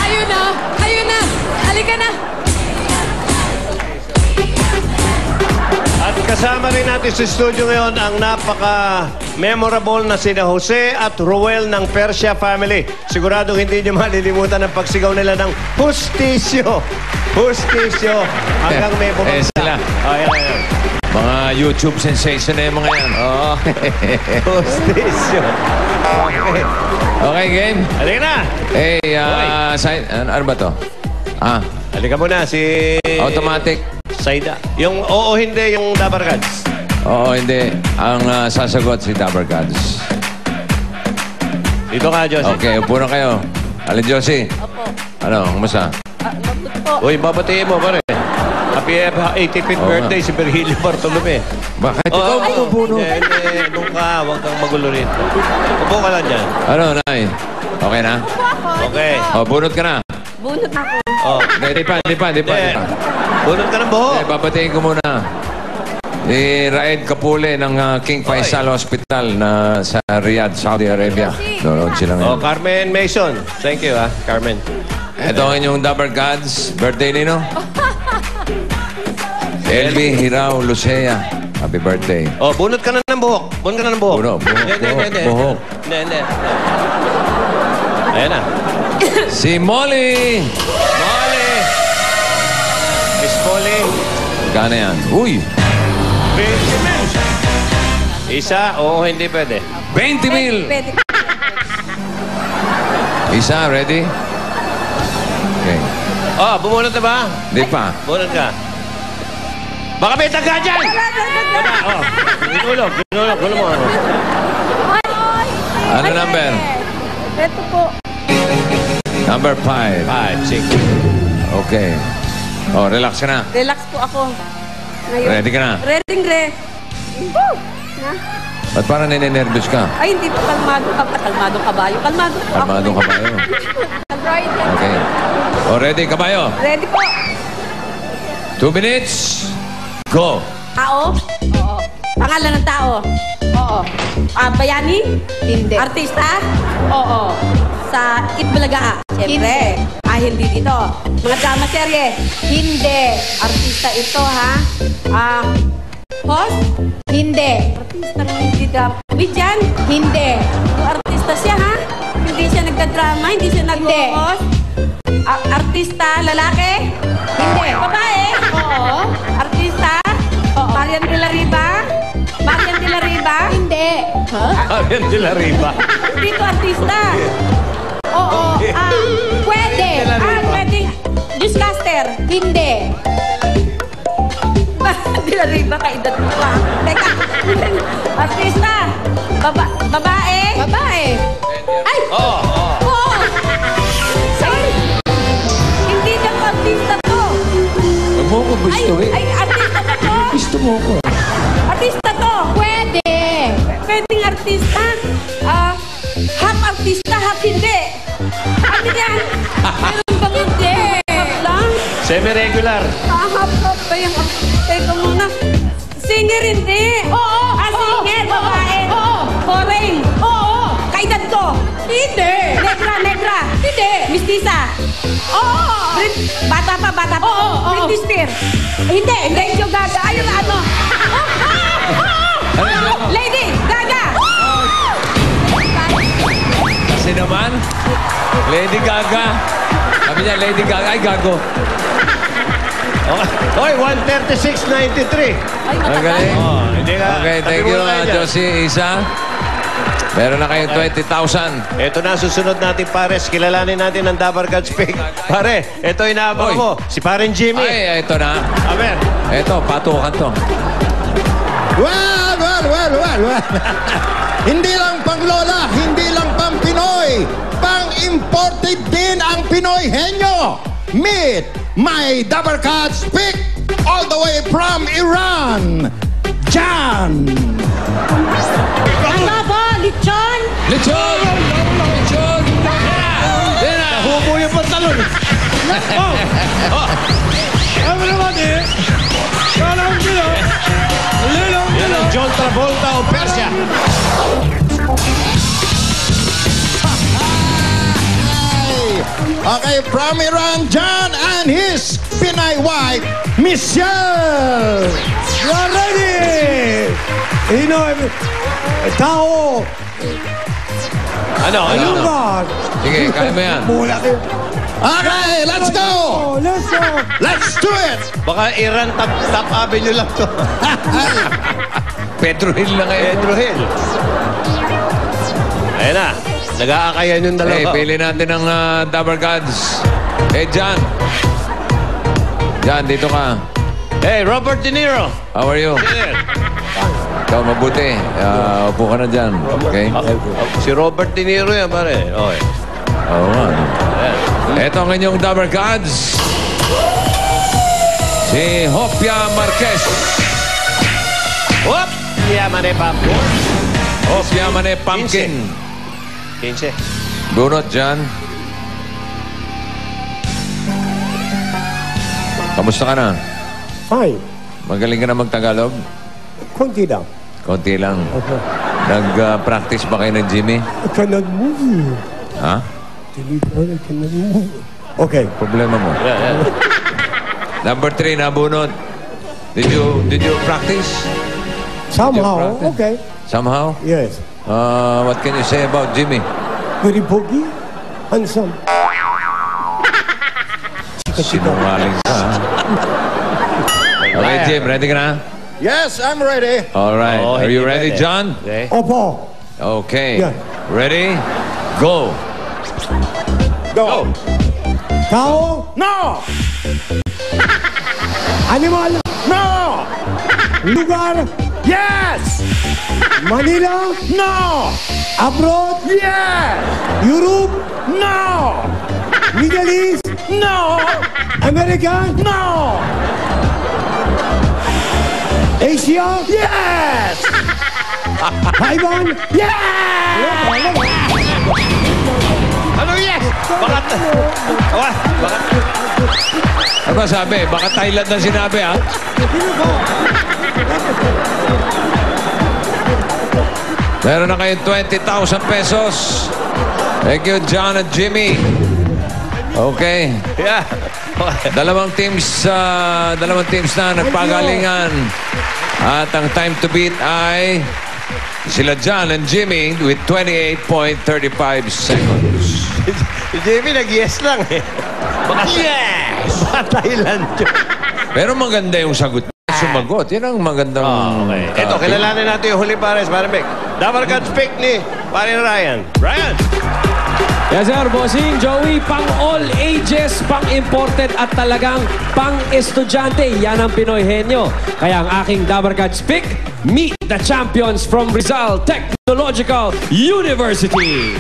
Ayun na! Ayun na! Halika na! At kasama rin natin sa studio ngayon ang napaka-memorable na sina Jose at Ruel ng Persia family. Siguradong hindi nyo malilimutan ang pagsigaw nila ng Hustisyo. Hustisyo. Hanggang may bumagsak. Sila. Ayan. Mga YouTube sensation na yung mga yan. Oo. Hustisyo. Okay. Okay, game? Halika na. Ano ba to? Halika muna, si... Automatic. Saida. Yung oo, hindi, yung Dabar Gods. Oo, hindi. Ang sasagot si Dabar Gods. Dito ka, Josie. Okay, upo na kayo. Alin, Josie? Opo. Ano, kumusta? Mabuti po. Uy, babatiin mo, pare. Happy 85th birthday si Virgilio Bartolome. Bakit ikaw bumubuno? Hindi, doon ka. Huwag kang magulo rin. Upo ka lang dyan. Ano, Nay? Okay na? Okay. Bunot ka na. Bunot ako. Hindi pa. Bunot ka ng buho. Babatiin ko muna. Ni Raed Kapule ng King Faisal Hospital na sa Riyadh, Saudi Arabia. Nonood sila ngayon. Carmen Mason. Thank you, Carmen. Ito ang inyong Dabar Gods. Birthday nino? LB Hirao Lucea. Happy birthday. Bunot ka na ng buhok. Bunot ka na ng buhok. Buhok. Hindi. Ayan na. Si Molly! Miss Molly. Gana yan. Uy! 20 mil. Isa, oo, hindi pwede. 20 mil! Pwede. Isa, ready? Okay. Bumunot na ba? Hindi pa. Bunot ka. Baka may taga dyan! Ginulog mo. Ano number? Ito po. Number 5. 5, 6. Okay. Relax ka na. Relax po ako. Ngayon. Ready ka na? Ready. Ba't parang ninenervous ka? Ay, hindi po kalmadong kabayo. Kalmado po ako. Kalmadong kabayo. Okay. Ready, kabayo? Ready po. 2 minutes. Go. Tao? Oo. Pangalan ng tao? Oo. Bayani? Hindi. Artista? Oo. Sa Itbulaga? Siyempre. Hindi dito. Mga drama serye? Hindi. Artista ito, ha? Host? Hindi. Artista ng hindi drama. Comedian? Hindi. Artista siya, ha? Hindi siya nagka-drama? Hindi siya nag-host? Artista? Lalaki? Hindi. Babae? Oo. Artista? Oo. Marian de la Riva? Marian de la Riva? Hindi. Marian de la Riva. Dito artista. Oo. Pwede. Pwede. Newscaster? Hindi. De la Riva, kaedad mo pa. Teka. Artista? Babae? Babae. Ay! Oo. Sorry. Hindi na artista to. Huwag mo ko gusto Ay, artista ba to? Gusto mo ko. Artista to. Pwede. Pwedeng artista. Half artista, half hindi. Ano yan? Meron bang hindi? Half lang? Semi-regular. Half ba yung... Teka muna. Singer hindi. Oo. Singer, babae. Oo. Foreign. Oo. Kaedad ko. Hindi. Negra. Hindi. Mistisa. Oo. Bata pa. Oo. Britney Spears. Hindi. Radio Gaga. Ayun ano. Lady Gaga. Kasi naman, Lady Gaga. Sabi niya, Lady Gaga. Ay, gago. Okay, 136.93. Ang galing. Hindi ka. Okay, thank you, Josie. Isa. Meron na kayong 20,000. Ito na susunod natin, pares. Kilalanin natin ang Dabar Gods Pick. Pare, ito inaabang mo. Si Paren Jimmy. Ay, ito na. Amen. Ito, patukan to. Well. Hindi lang pang Lola, hindi lang pang Pinoy. Pang-imported din ang Pinoy henyo. Meet my Dabar Gods Pick all the way from Iran. Jan. Ano ba? Lechon? Lechon! Nahubo yung pantalon. Ano naman eh? Kalang kilo. Yan ang John Travolta o Persia. Hey! Okay, from Iran, John and his Pinay wife, Michelle. You're ready! You know, tao. Ano? Sige, kaya mo yan. Mula kayo. Okay, let's go! Let's go! Let's do it! Baka Iran top avenue lang to. Pedro Hill lang ngayon. Pedro Hill. Ayan na. Nag-aakayan yung dalawa. Hey, pili natin ang Dabber Gods. Hey, John. John, dito ka. Hey, Robert De Niro. How are you? Ikaw, mabuti. Upo ka na dyan. Okay? Si Robert De Niro yan, pare. Okay. Oo nga. Ito ang inyong Dabber Gods. Si Hopia Marquez. Hop! Yamane Pumpkin. Hopia Mane Pumpkin. 15. Bunot dyan. Kamusta ka na? Fine. Magaling ka na mag-Tagalog? Konti lang. Konti lang. Nag-practice ba kayo ng Jimmy? I cannot move. Ha? I cannot move. Okay. Problema mo. Number 3, nabunot. Did you practice? Somehow, practice? okay. Somehow? Yes. What can you say about Jimmy? Very boogie, handsome. Sinungaling ka. Okay, Jim, ready ka na? Yes, I'm ready. All right. Are you ready, John? Okay. Opo. Okay. Yeah. Ready? Go. Go. Tao? No! Animal? No! Lugar? Yes! Manila? No! Abroad? Yes! Europe? No! Middle East? No! American? No! Asia? Yes! Taiwan? Yes! Ano yes? Bakat. Bakat. Ano ba sabi? Baka Thailand na sinabi, ha? Meron na kayong 20,000 pesos. Thank you, John and Jimmy. Okay. Yeah. Dalawang teams na nagpagalingan. At ang time to beat ay sila John and Jimmy with 28.35 seconds. Si Jimmy nag-yes lang eh. Baka yes! Baka Thailand yun. Pero maganda yung sagot. Sumagot. Yan ang magandang... Okay. Ito, kilalanin natin yung huli pares, Pare Mick. Dabber Gods pick ni Pare Ryan. Ryan! Yes sir, bossing, Joey, pang all ages, pang imported at talagang pang estudyante. Yan ang Pinoy henyo. Kaya ang aking Dabber Gods pick, meet the champions from Rizal Technological University.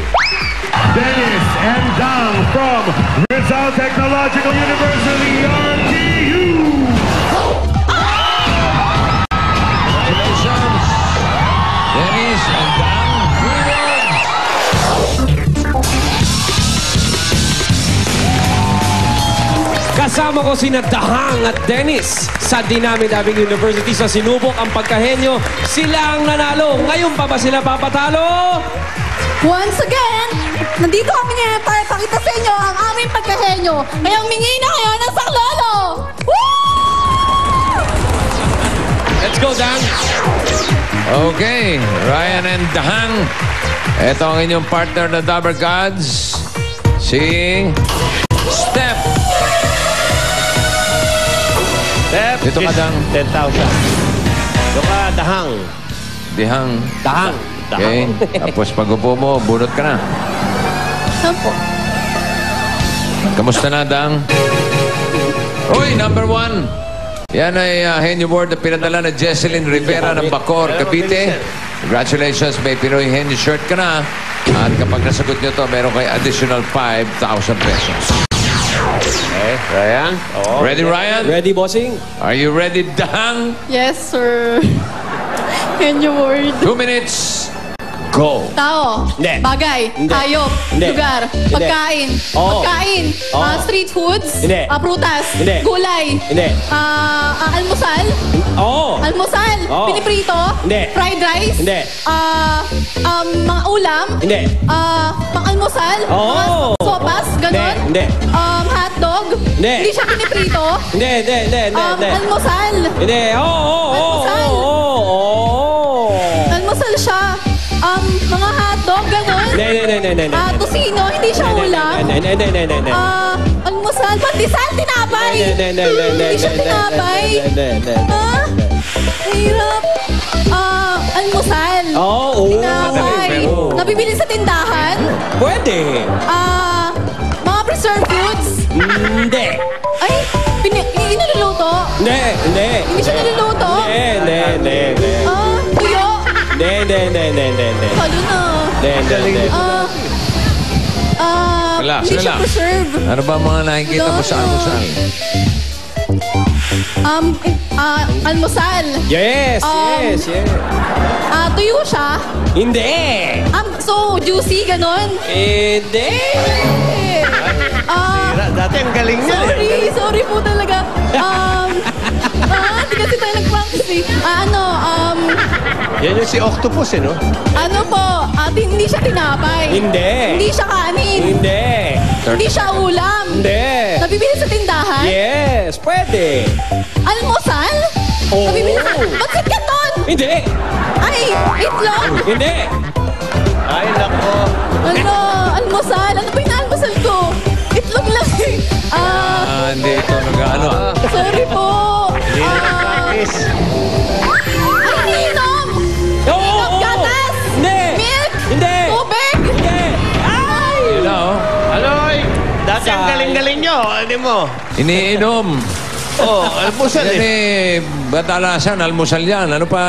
Dennis and Dang from Rizal Technological University, RTU. Congratulations, Dennis and Dang. Kasama ko sina Dahang at Dennis sa Dinami-Daming University sa sinubok ang pagkahenyo. Sila ang nanalo. Ngayon pa ba sila papatalo? Once again, nandito kami ngayon para pakita sa inyo ang aming pagkahenyo. Kaya humingi na kayo ng saklolo! Let's go, Dang. Okay, Ryan and Dahang. Ito ang inyong partner na Dabber Gods, si Steph. Steph, dito ka, Dang. 10,000. Dito ka, Dahang. Dihang. Dahang. Okay, tapos pag upo mo, bunot ka na. Opo. Kamusta na, Dang? Uy, number 1. Yan ay henyo board na pinadala na Jesselyn Rivera ng Bacor, Cavite. Congratulations, may Pinoy henyo shirt ka na. At kapag nasagot nyo to, meron kayo additional 5,000 pesos. Okay, Ryan? Oh, ready, Ryan? Ready, bossing? Are you ready, Dang? Yes, sir. Henyo word. 2 minutes. Go. Tao. Hindi. Bagay. Hindi. Hayop. Hindi. Lugar. Hindi. Pagkain. Oo. Pagkain. Oo. Street foods. Hindi. Prutas. Hindi. Gulay. Hindi. Almusal. Oo. Almusal. Oo. Piniprito. Hindi. Fried rice. Hindi. Mga ulam. Hindi. Pang-almusal. Oo. Mga sopas. Ganon. Hindi. Hotdog. Hindi. Hindi siya piniprito. Hindi. Almusal. Hindi. Almusal. Almusal siya. Mga hotdog, ganon. Hindi. Tosino, hindi siya ulam. Hindi. Almusal, pandesal, tinapay. Hindi siya tinapay. Hirap. Almusal. Tinapay. Nabibili sa tindahan. Pwede. Mga preserved foods. Hindi. Ay, niluluto. Hindi. Hindi siya niluluto. Hindi. Tuyo. Hindi. Halo na. Hindi. Relax, Hindi siya relax. preserve. Ano ba mga nakikita mo sa almusal? Almusal. Yes. Tuyo siya. Hindi. So, juicy, ganon. Hindi. Dati ang galing niya. Sorry po talaga. Hindi kasi tayo nag-practice eh. Yan yung si Octopus, no? Ano po, hindi siya tinapay. Hindi. Hindi siya kanin. Hindi. Hindi siya ulam. Hindi. Nabibili sa tindahan. Yes, pwede. Almusal? Oo. Nabibili sa... Bakit ganon? Hindi. Ay, itlog? Hindi. Ay, nako. Almusal? Ano ba yung almusal ko? Itlog lang eh. Hindi ito nag-ano. Sorry po. Hindi na practice. Ay, iniinom! Iniinom, gatas! Hindi. Milk! Hindi. Tubig! Hindi. Ay! Yun na, oh. Aloy! Dati ang galing-galing nyo. Ano mo? Iniinom. Almusal Yan batalasan, almusal yan. Ano pa?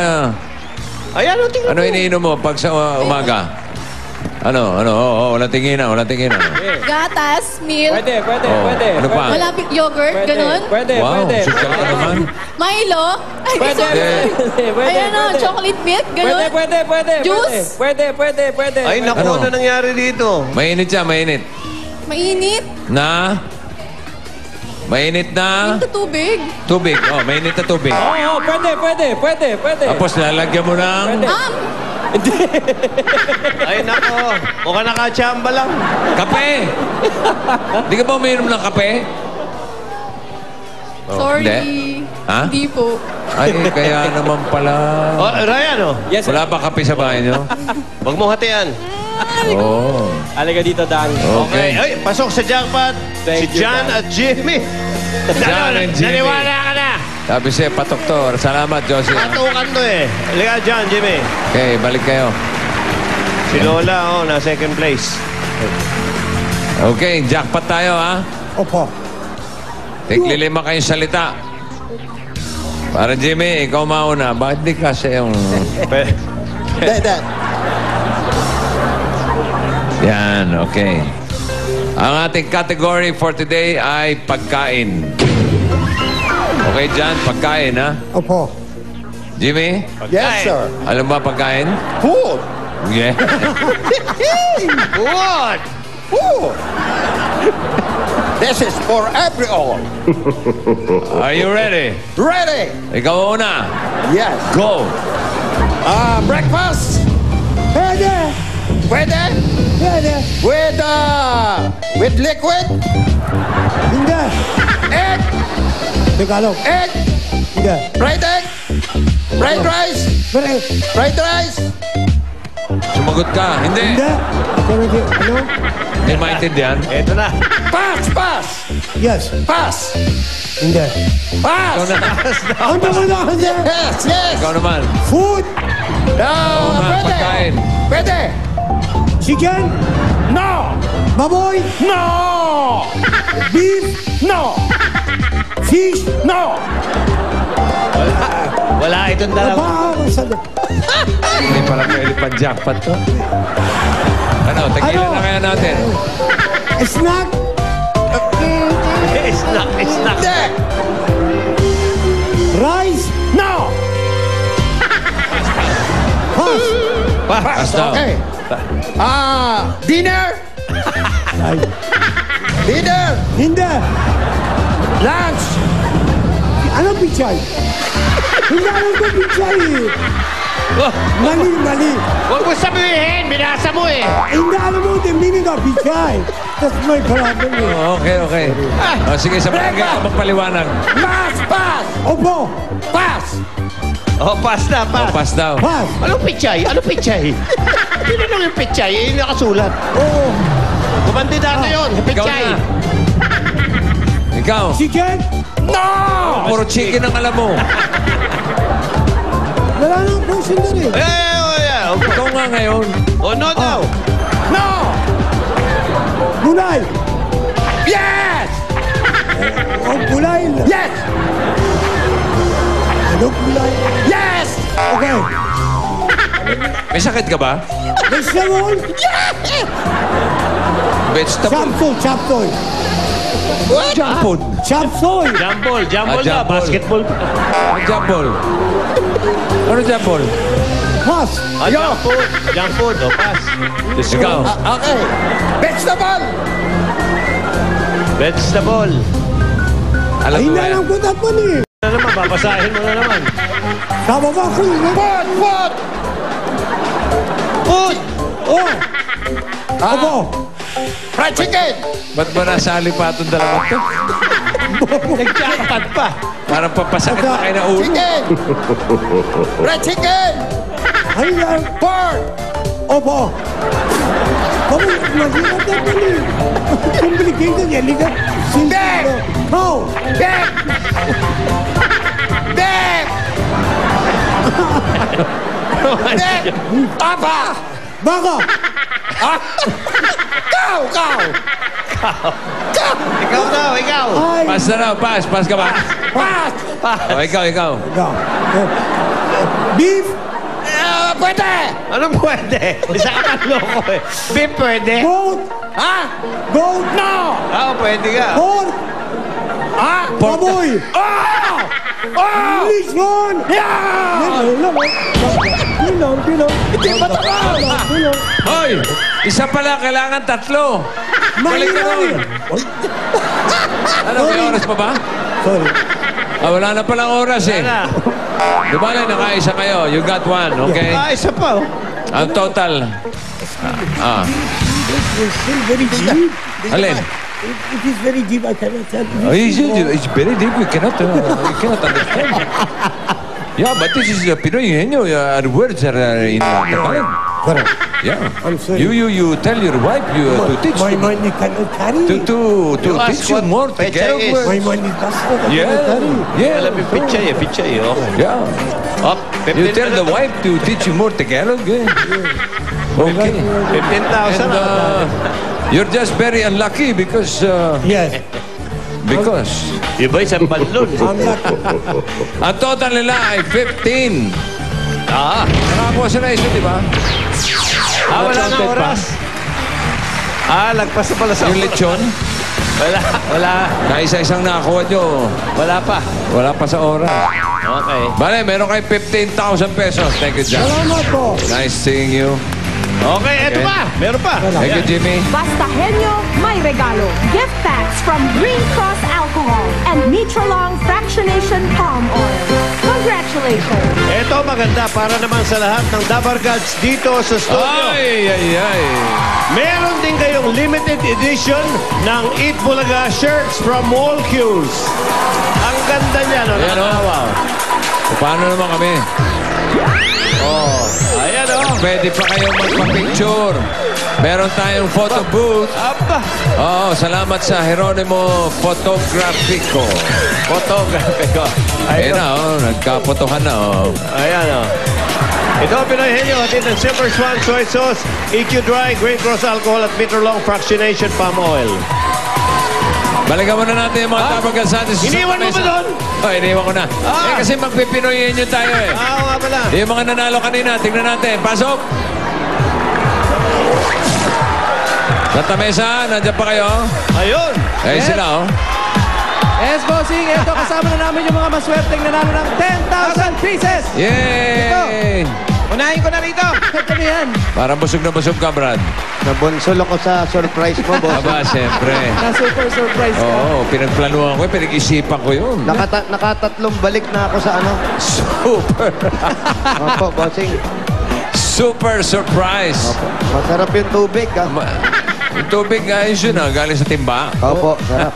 Ayan, tingnan Ano iniinom mo pag sa umaga? Wala tingin na. Gatas, milk. Pwede. Ano pa? Malapit yogurt, ganon. Pwede. Wow, social ka naman. Milo. Ay, Pwede. sorry. Ayan o, chocolate milk, ganon. Pwede. Juice. Pwede. Ay, naku, ano nangyari dito? Mainit siya, mainit. Mainit. Na? Mainit na? Ito tubig. Tubig. Mainit na tubig. Pwede. Tapos lalagyan mo ng... Ay, nako. Mukhang nakachamba lang. Kape! Hindi ka ba uminom ng kape? Sorry. Hindi. Ha? Hindi po. Ay, kaya naman pala. Ryan, Yes, wala ba kape sa bahay niyo? Huwag mo hatian. Oo. Halika dito, Dang. Okay. Ay, pasok sa jackpot. Si John at Jimmy. John and Jimmy. Naniwala ka na. Sabi siya, patok-tor. Salamat, Josie. Patukan to eh. Halika, John, Jimmy. Okay, balik kayo. Si Lola, na second place. Okay, jackpot tayo, ha? Opo. Tiglilima kayong salita. Para Jimmy, ikaw mauna. Bakit di kasi yung... Yan, okay. Ang ating category for today ay pagkain. Okay, John, pagkain, ha? Opo. Jimmy? Yes, sir. Alam ba pagkain? Food. Yeah. Food. Food. This is for everyone. Are you ready? Ready? Ikaw una. Yes. Go. Breakfast. Pwede. Pwede? Pwede. With liquid? Hindi. Egg? Tagalog. Egg? Hindi. Fried egg? Fried rice? Pwede. Fried rice? Sumagot ka. Hindi. Hindi. Ano? Hindi maintindihan. Ito na. Pass. Yes. Pass. Hindi. Pass. Ikaw na. Ano mo na? Hindi. Yes. Ikaw naman. Food. Pwede. Pagkain. Pwede. Chicken. No. Baboy. No. Beef. No. Fish. No. Wala itong dalawa. Hindi pala pwede pang jackpot to. Ano, tagilan na kaya natin. Snack. Snack. Hindi. Rice. No. Pass. Pass daw. Okay. Dinner? Dinner? Hindi. Lunch? Ano pichay? Hindi alam ko pichay eh. Mali. Huwag mo sabihin, binasa mo eh. Hindi alam mo the meaning of pichay. That's my problem eh. Okay. Sige, sa barangay ka magpaliwanag. Pass! Opo. Pass! Oh, pass na, pass. Pass daw. Pass. Anong pichay? Tinanong yung pichay, yung nakasulat. Oo. Kumandidato yun, pichay. Ikaw. Chicken? No! Puro chicken ang alam mo. Wala nang question doon eh. Ikaw nga ngayon. No daw. No! Gulay. Yes! Gulay. Yes! Ano gulay? Yes! Okay. May sakit ka ba? Vegetable? Vegetable. Chapsoy. Jampol. Chapsoy. Jambol na, jambol. basketball. Jampol. Ano jampol? Pass. Junk food, pass. Ikaw. Okay. Vegetable. Alam Ay, mo ba hindi yan? alam ko dapat eh. Ano naman, babasahin mo na naman. Sa baba ko eh. Food! Oh. Opo. Fried chicken! Ba't ba nasali pa itong dalawa to? Nagjackpot pa. Parang papasakit na kayo na ulo. Chicken! Fried chicken! Ay, Pork! opo. Kami, mahirap dapat eh. Complicated yan. Hindi ka. Beef! Cow. Beef! Beef! Beef! Papa! Baka. Cow! Ikaw daw, ikaw. Ay. Pass na raw, pass. Pass ka ba? Pass! O, ikaw. Ikaw. Beef. Pwede! Anong pwede? Isa ka pang loko eh. Beef pwede? Goat. Ha? Goat. No! Pwede ka. Pork. Ha? Baboy. Oh! Oh! Lechon. Yeah! Pilong. Hindi pa tapos! Hoy! Isa pala, kailangan tatlo. Balik ka Mahirap ron. eh. Ano, may oras pa ba? Sorry. Wala na palang oras eh. Di ba lang, nakaisa kayo. You got one, okay? Isa pa, Ang total. It's still very deep. Alin? It is very deep. I cannot tell you. It's very deep. You cannot understand. Yeah, but this is Pinoy Henyo. Our words are in Tagalog. Correct. Yeah. I'm sorry. You tell your wife to teach My you. money cannot carry. To teach you more Pechay Tagalog is. words. My money does not Yeah. carry. Yeah. Alam yung pichay. Yeah. Up, You tell the wife to teach you more Tagalog. Eh? Okay. 15,000 And, you're just very unlucky because Yes. Iba isang balon. I'm lucky. ang total nila ay 15. Nakakuha sila isa, di ba? Wala na oras. Lagpas na pala sa Yung lechon? Wala. Na isa-isang nakakuha nyo. Wala pa. Wala pa sa oras. Okay. Bale, meron kayo 15,000 pesos. Thank you, Jack. Salamat po. Nice seeing you. Okay, eto pa. Meron pa. Thank you, Jimmy. Basta Henyo, may regalo. Gift packs from Green Cross Alcohol and Mitralong Fractionation Palm Oil. Congratulations! Ito maganda para naman sa lahat ng Dabarkads dito sa studio. Ay. Meron din kayong limited edition ng Eat Bulaga shirts from Molcules. Ang ganda niya, no? Ayan, Wow. Paano naman kami? Ayan, Pwede pa kayong magpa-picture. Meron tayong photo booth. Oo, salamat sa Geronimo Fotografico. Ayan na, nagkapotohan na, Ayan, Ito ang Pinoy Henyo, hatid ng Silver Swan Soy Sauce, EQ Dry, Green Cross Alcohol at Mitralong Fractionation Palm Oil. Balikan muna natin yung mga tabagal sa atin. Iniwan mo ba doon? Iniwan ko na. Kasi magpipinoy Henyo tayo eh. Oo nga pala. Yung mga nanalo kanina, tingnan natin. Pasok! Sa mesa, nandiyan pa kayo? Ayun! Ayun sila, Yes, bossing. Ito, kasama na namin yung mga maswerteng nanalo ng 10,000 pieces. Yay! Unahin ko na rito. Ito na yan. Parang busog na busog ka, Brad. Nabonsol ako sa surprise mo, boss. Aba, siyempre. Na-super surprise ka. Oo, pinagplanuhan ko, pinag-isipan ko yun. Nakatatlong balik na ako sa ano. Super. Opo, bossing. Super surprise. Opo. Masarap yung tubig, ha? Yung tubig, ayos yun, galing sa timba. Opo, sarap.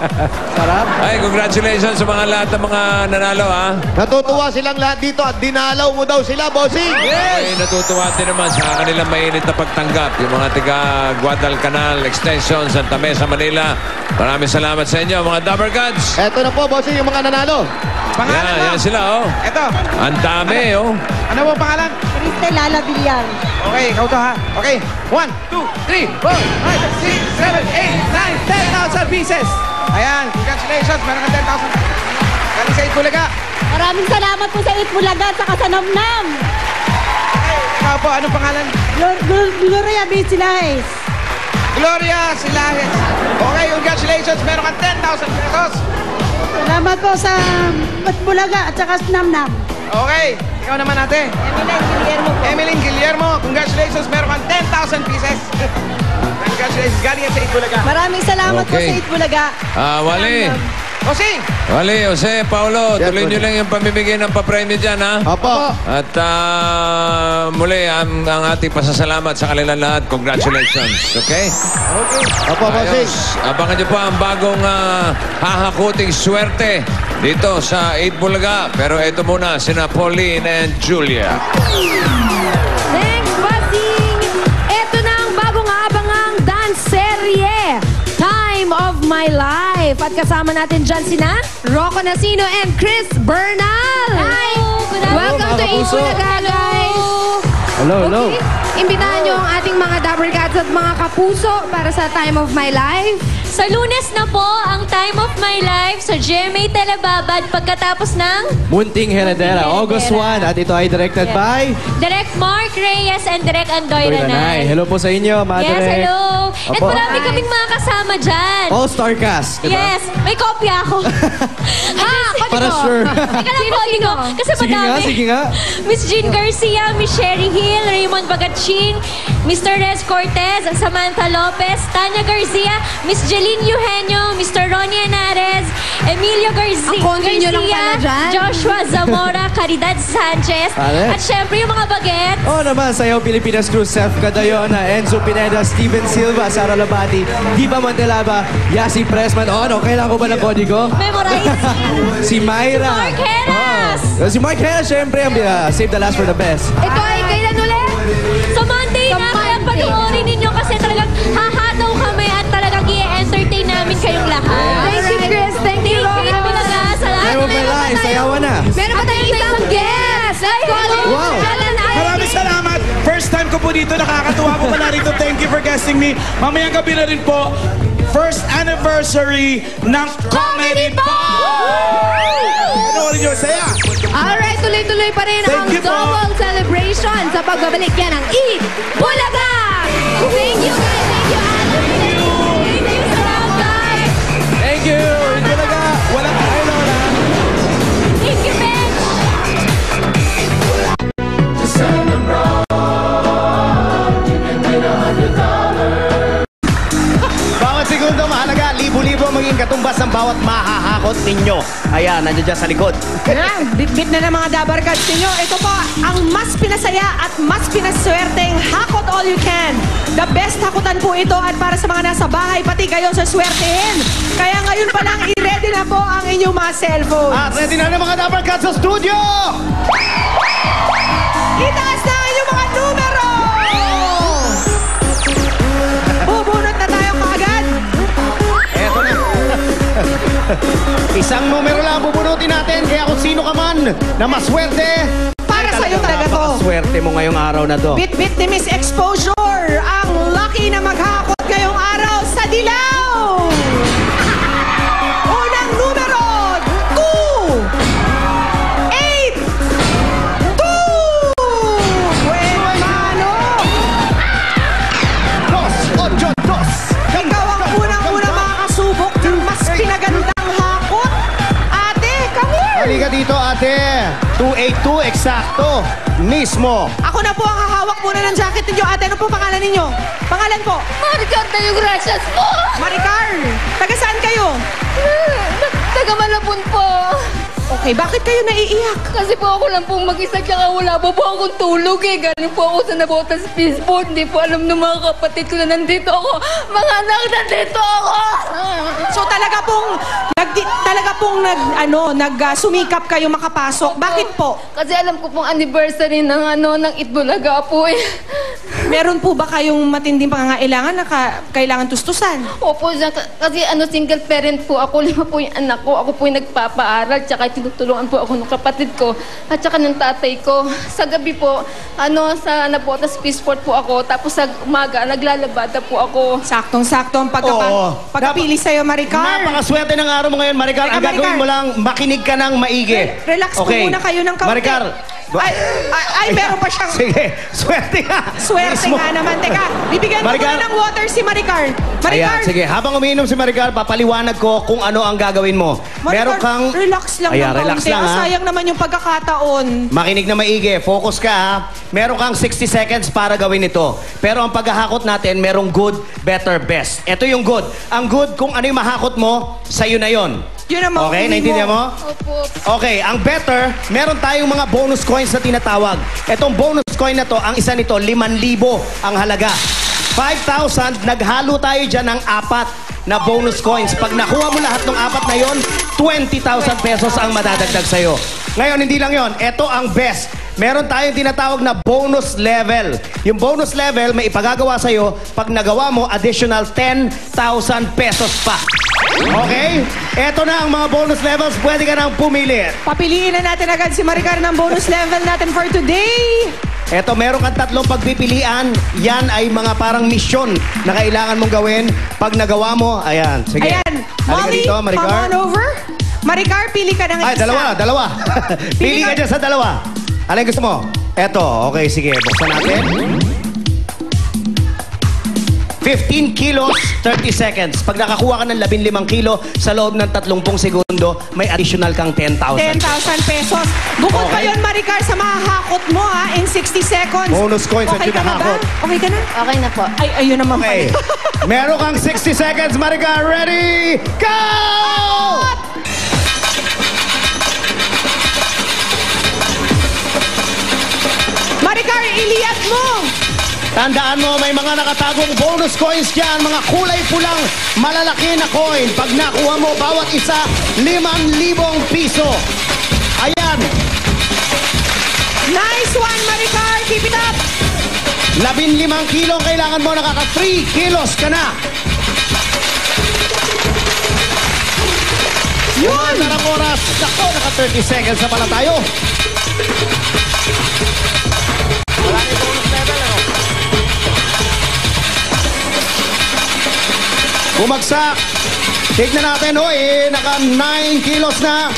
Sarap. Ay, congratulations sa mga lahat ng mga nanalo, ha? Natutuwa silang lahat dito at dinalaw mo daw sila, bossing. Ay, natutuwa din naman sa kanilang mainit na pagtanggap. Yung mga tiga Guadalcanal Extension, Santa Mesa, Manila. Maraming salamat sa inyo, mga Dabber Gods. Eto na po, bossing, yung mga nanalo. Pangalan mo? Yan sila, oh. Eto. Ang dami, oh. Ano po pangalan? Cristel Lala Villar. Okay, ikaw to ha. Okay. 1, 2, 3, 4, 5, 6, 7, 8, 9, 10,000 pieces. Ayan, congratulations. Meron ka 10,000. Galing sa Itbulaga. Maraming salamat po sa Itbulaga at saka sa Namnam. Okay, ikaw po, anong pangalan? Gloria Bicilaes. Gloria Silahes. Okay, congratulations. Meron ka 10,000 pesos. Salamat po sa Itbulaga at saka sa Namnam. Okay, ikaw naman ate. Emeline Guillermo. Congratulations. Meron ka 10,000 pieces. Congratulations. Galing yan sa Itbulaga. Maraming salamat po sa Itbulaga. Wally. Jose. Wally, Jose, Paulo, tuloy nyo lang yung pamimigay ng papremyo dyan, ha? Opo. At muli, ang ating pasasalamat sa kanilang lahat. Congratulations, okay? Okay. Opo, bossing. Abangan nyo pa ang bagong hahakuting swerte dito sa 8 Bulaga. Pero ito muna, sina Pauline and Julia. Thanks, Bossing! Ito na ang bagong abangang dance serye. Time of My Life. At kasama natin dyan sina Rocco Nasino and Chris Bernal. Hi! Welcome to 8 Bulaga, guys. Hello. Imbitahan nyo ang ating mga Dabber Cats at mga kapuso para sa Time of My Life. Sa Lunes na po ang Time of My Life sa GMA Telebabad pagkatapos ng Munting Heredera, August 1. At ito ay directed by Direk Mark Reyes and Direk Andoy Ranay. Hello po sa inyo, mga Yes, direct. hello. At Opo. marami kaming mga kasama dyan. All-star cast, diba? Yes, may kopya ako. Para sure. Teka lang, kodi ko. Kasi madami. Sige nga. Miss Jean Garcia, Miss Sherry Hill, Raymond Bagatchin, Mr. Rez Cortez, Samantha Lopez, Tanya Garcia, Miss Jeline Eugenio, Mr. Ronnie Henares, Emilio Ang konti nyo lang pala dyan. Joshua Zamora, Caridad Sanchez, Pare. at syempre yung mga baget. Oo naman, Sayaw Pilipinas Crew, Seth Cadayona, Enzo Pineda, Steven Silva, Sara Labati, Diva Montelaba, Yasi Pressman. Kailangan ko ba ng kodi ko? Memorize. Si Myra. Mark Heras. Si Mark Heras, syempre, save the last for the best. Ito ay kailan ulit? Sa Monday na, kaya panoorin ninyo kasi talagang hahataw kami at talagang i-entertain namin kayong lahat. Thank you, Chris. Thank you, Rocco. Time of My Life, sayawan na. Meron pa tayong isang guest. Wow. Maraming salamat. First time ko po dito. Nakakatuwa po pala rito. Thank you for guesting me. Mamayang gabi na rin po. First anniversary ng Comedy Bar! Ano rin yung saya? Alright, tuloy-tuloy pa rin ang Thank you po. double celebration sa pagbabalik yan ng Eat Bulaga! Thank you, guys. Thank you, Adam. Thank you, guys. Thank you. Bulaga. Walang ay, Lola. Thank you, Bench. Bawat segundo mahalaga, libo-libo ang maging katumbas ng bawat mahahakot ninyo. Ayan, nandiyan dyan sa likod. Yan, bit-bit na ng mga Dabber Cats ninyo. Ito po, ang mas pinasaya at mas pinaswerteng Hakot All You Can. The best hakutan po ito at para sa mga nasa bahay, pati kayo sa swertehin. Kaya ngayon pa lang, i-ready na po ang inyong mga cellphones. At ready na ng mga Dabber Cats sa studio! Itaas na ang inyong mga numero! Bubunot na tayo kaagad. Eto na. Isang numero lang bubunutin natin, kaya kung sino ka man na maswerte, Para sa'yo talaga to. swerte mo ngayong araw na to. Bit-bit ni Miss Exposure, ang lucky na maghakot ngayong araw sa Dilaw! Unang numero, 2! 8! 2! Buenmano! 2-8-2! Ikaw ang unang-unang makakasubok ng mas pinagandang hakot. Ate, come here! Halika dito, ate. 282, eksakto. Mismo. Ako na po ang hahawak muna ng jacket ninyo. Ate, ano po pangalan ninyo? Pangalan po? Maricar tayo, gracias po. Maricar, taga saan kayo? Taga Malabon po. Okay, bakit kayo naiiyak? Kasi po ako lang pong mag-isa tsaka wala po akong tulog eh. Galing po ako sa Nabotas Fishboard. Hindi po alam ng mga kapatid ko na nandito ako. Mga anak, nandito ako! So talaga pong sumikap kayo makapasok. Bakit po? Kasi alam ko pong anniversary ng Itbulaga po eh. Meron po ba kayong matinding pangangailangan na kailangan tustusan? Opo, kasi single parent po ako. 5 po yung anak ko. Ako po yung nagpapaaral. Tsaka tinutulungan po ako ng kapatid ko. At tsaka ng tatay ko. Sa gabi po, sa Nabotas Fishport po ako. Tapos sa umaga, naglalabada po ako. Saktong-sakto ang pagkapili sa'yo, Maricar. Napakaswerte ng araw mo ngayon, Maricar. Ang gagawin mo lang, makinig ka ng maigi. Relax po muna kayo ng kaunti. Maricar. Ay, meron pa siyang... Sige, swerte ka. Swerte nga naman. Teka, bibigyan mo muna ng water si Maricar. Maricar. Ayan, sige. Habang umiinom si Maricar, papaliwanag ko kung ano ang gagawin mo. Meron kang... Relax lang ng kaunti. Sayang naman yung pagkakataon. Makinig na maigi. Focus ka, ha? Meron kang 60 seconds para gawin ito. Pero ang paghahakot natin, merong good, better, best. Ito yung good. Ang good, kung ano yung mahakot mo, sa'yo na yon. Yun ang okay, naintindihan mo? Opo. Okay, ang better, meron tayong mga bonus coins na tinatawag. Itong bonus coin na to, ang isa nito, 5,000 ang halaga. 5,000, naghalo tayo dyan ng 4 na bonus coins. Pag nakuha mo lahat ng 4 na yon, 20,000 pesos ang madadagdag sa'yo. Ngayon, hindi lang yon. Ito ang best. Meron tayong tinatawag na bonus level. Yung bonus level, may ipagagawa sa'yo. Pag nagawa mo, additional 10,000 pesos pa. Okay? Ito na ang mga bonus levels. Pwede ka nang pumili. Papiliin na natin agad si Maricar ng bonus level natin for today. Eto, meron kang 3 pagpipilian. Yan ay mga parang misyon na kailangan mong gawin. Pag nagawa mo, ayan. Sige. Ayan. Molly, dito, come on over. Maricar, pili ka ng isa. Ay, dalawa. Pili ka dyan sa dalawa. Alin gusto mo? Eto, okay, sige. Buksan natin. 15 kilos, 30 seconds. Pag nakakuha ka ng 15 kilo sa loob ng 30 segundo, may additional kang 10,000. 10,000 pesos. Bukod pa yun, Maricar, sa mahahakot mo ha, in 60 seconds. Bonus coins at pinahakot. Okay ka na? Okay na po. Ay, ayun naman okay. Meron kang 60 seconds, Maricar. Ready? Go! Maricar, iliyat mo! Tandaan mo, may mga nakatagong bonus coins dyan, mga kulay pulang malalaki na coin. Pag nakuha mo, bawat isa, 5,000 piso. Ayan. Nice one, Maricar. Keep it up. 15 kilo ang kailangan mo, nakaka 3 kilos ka na. Yun! Narang oras. Nako, naka 30 seconds na pala tayo. Wala yung bonus level, ano? Bumagsak. Tignan natin, naka 9 kilos na.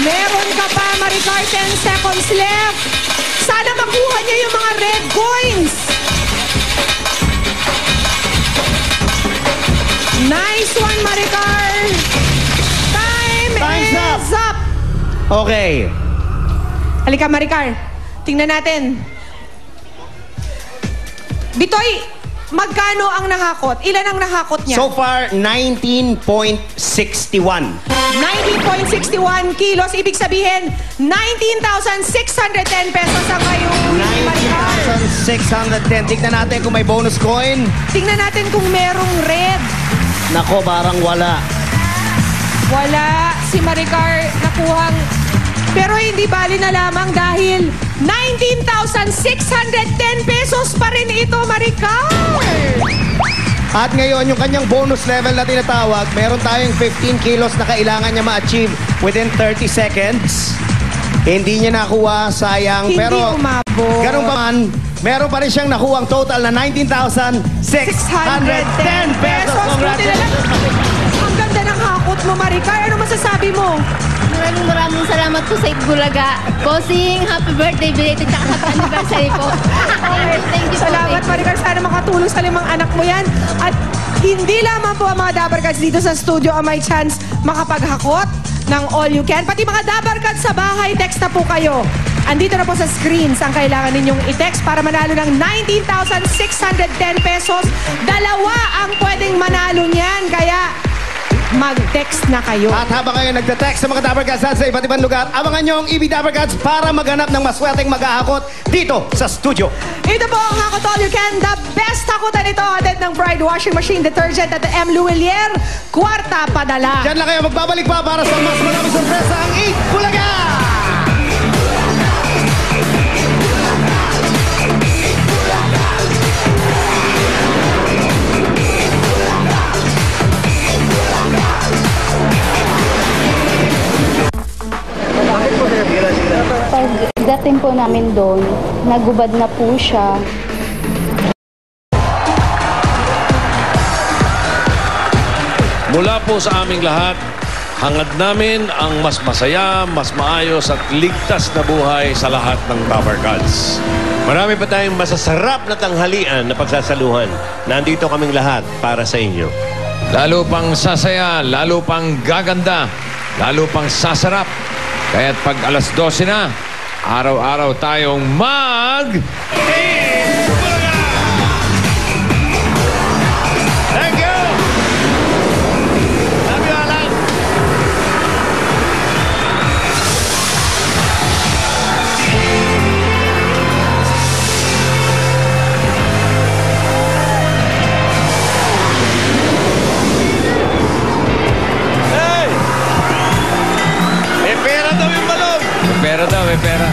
Meron ka pa, Maricar. 10 seconds left. Sana makuha niya yung mga red coins. Nice one, Maricar. Time's up. Okay. Halika, Maricar. Tingnan natin. Bitoy, magkano ang nahakot? Ilan ang nahakot niya? So far, 19.61. 19.61 kilos. Ibig sabihin, 19,610 pesos ang ngayong Maricar. 19,610. Tignan natin kung may bonus coin. Tingnan natin kung merong red. Nako, parang wala. Wala. Si Maricar nakuhang... Pero hindi bali na lamang dahil 19,610 pesos pa rin ito, Maricar! At ngayon, yung kanyang bonus level na tinatawag, meron tayong 15 kilos na kailangan niya ma-achieve within 30 seconds. Hindi niya nakuha, sayang. Hindi pero umabot. ganun pa man, meron pa rin siyang nakuha ang total na 19,610 pesos. Congratulations! Ang ganda ng hakot mo, Maricar. Ano masasabi mo? Maraming salamat po sa Itbulaga. Bossing, happy birthday, belated, tsaka happy anniversary po. Thank you. Salamat, Maricar. Sana makatulong sa 5 anak mo yan. At hindi lamang po ang mga Dabarkads dito sa studio ang may chance makapaghakot. ng All You Can. Pati mga Dabarkad sa bahay, text na po kayo. Andito na po sa screens ang kailangan ninyong i-text para manalo ng 19,610 pesos. Dalawa ang pwedeng manalo niyan, kaya mag-text na kayo. At habang kayo nagte-text sa mga Dabarkads sa iba't ibang lugar, abangan nyo ang EB Dabarkads para maghanap ng maswerteng mag-ahakot dito sa studio. Ito po ang Hakot All You Can. The best hakutan ito atid ng Pride Washing Machine Detergent at M. Luwilier. Kwarta padala. Diyan lang kayo magbabalik pa para sa mas maraming sorpresa ang 8 Bulaga! Pagdating po namin doon, nagubad na po siya. Mula po sa aming lahat, hangad namin ang mas masaya, mas maayos at ligtas na buhay sa lahat ng Dabarkads. Marami pa tayong masasarap na tanghalian na pagsasaluhan. Nandito kaming lahat para sa inyo. Lalo pang sasaya, lalo pang gaganda, lalo pang sasarap. Kaya't pag alas 12 na, araw-araw tayong mag... Thank you! Love you, Alan! Hey! May pera daw yung balon! May pera daw, may pera.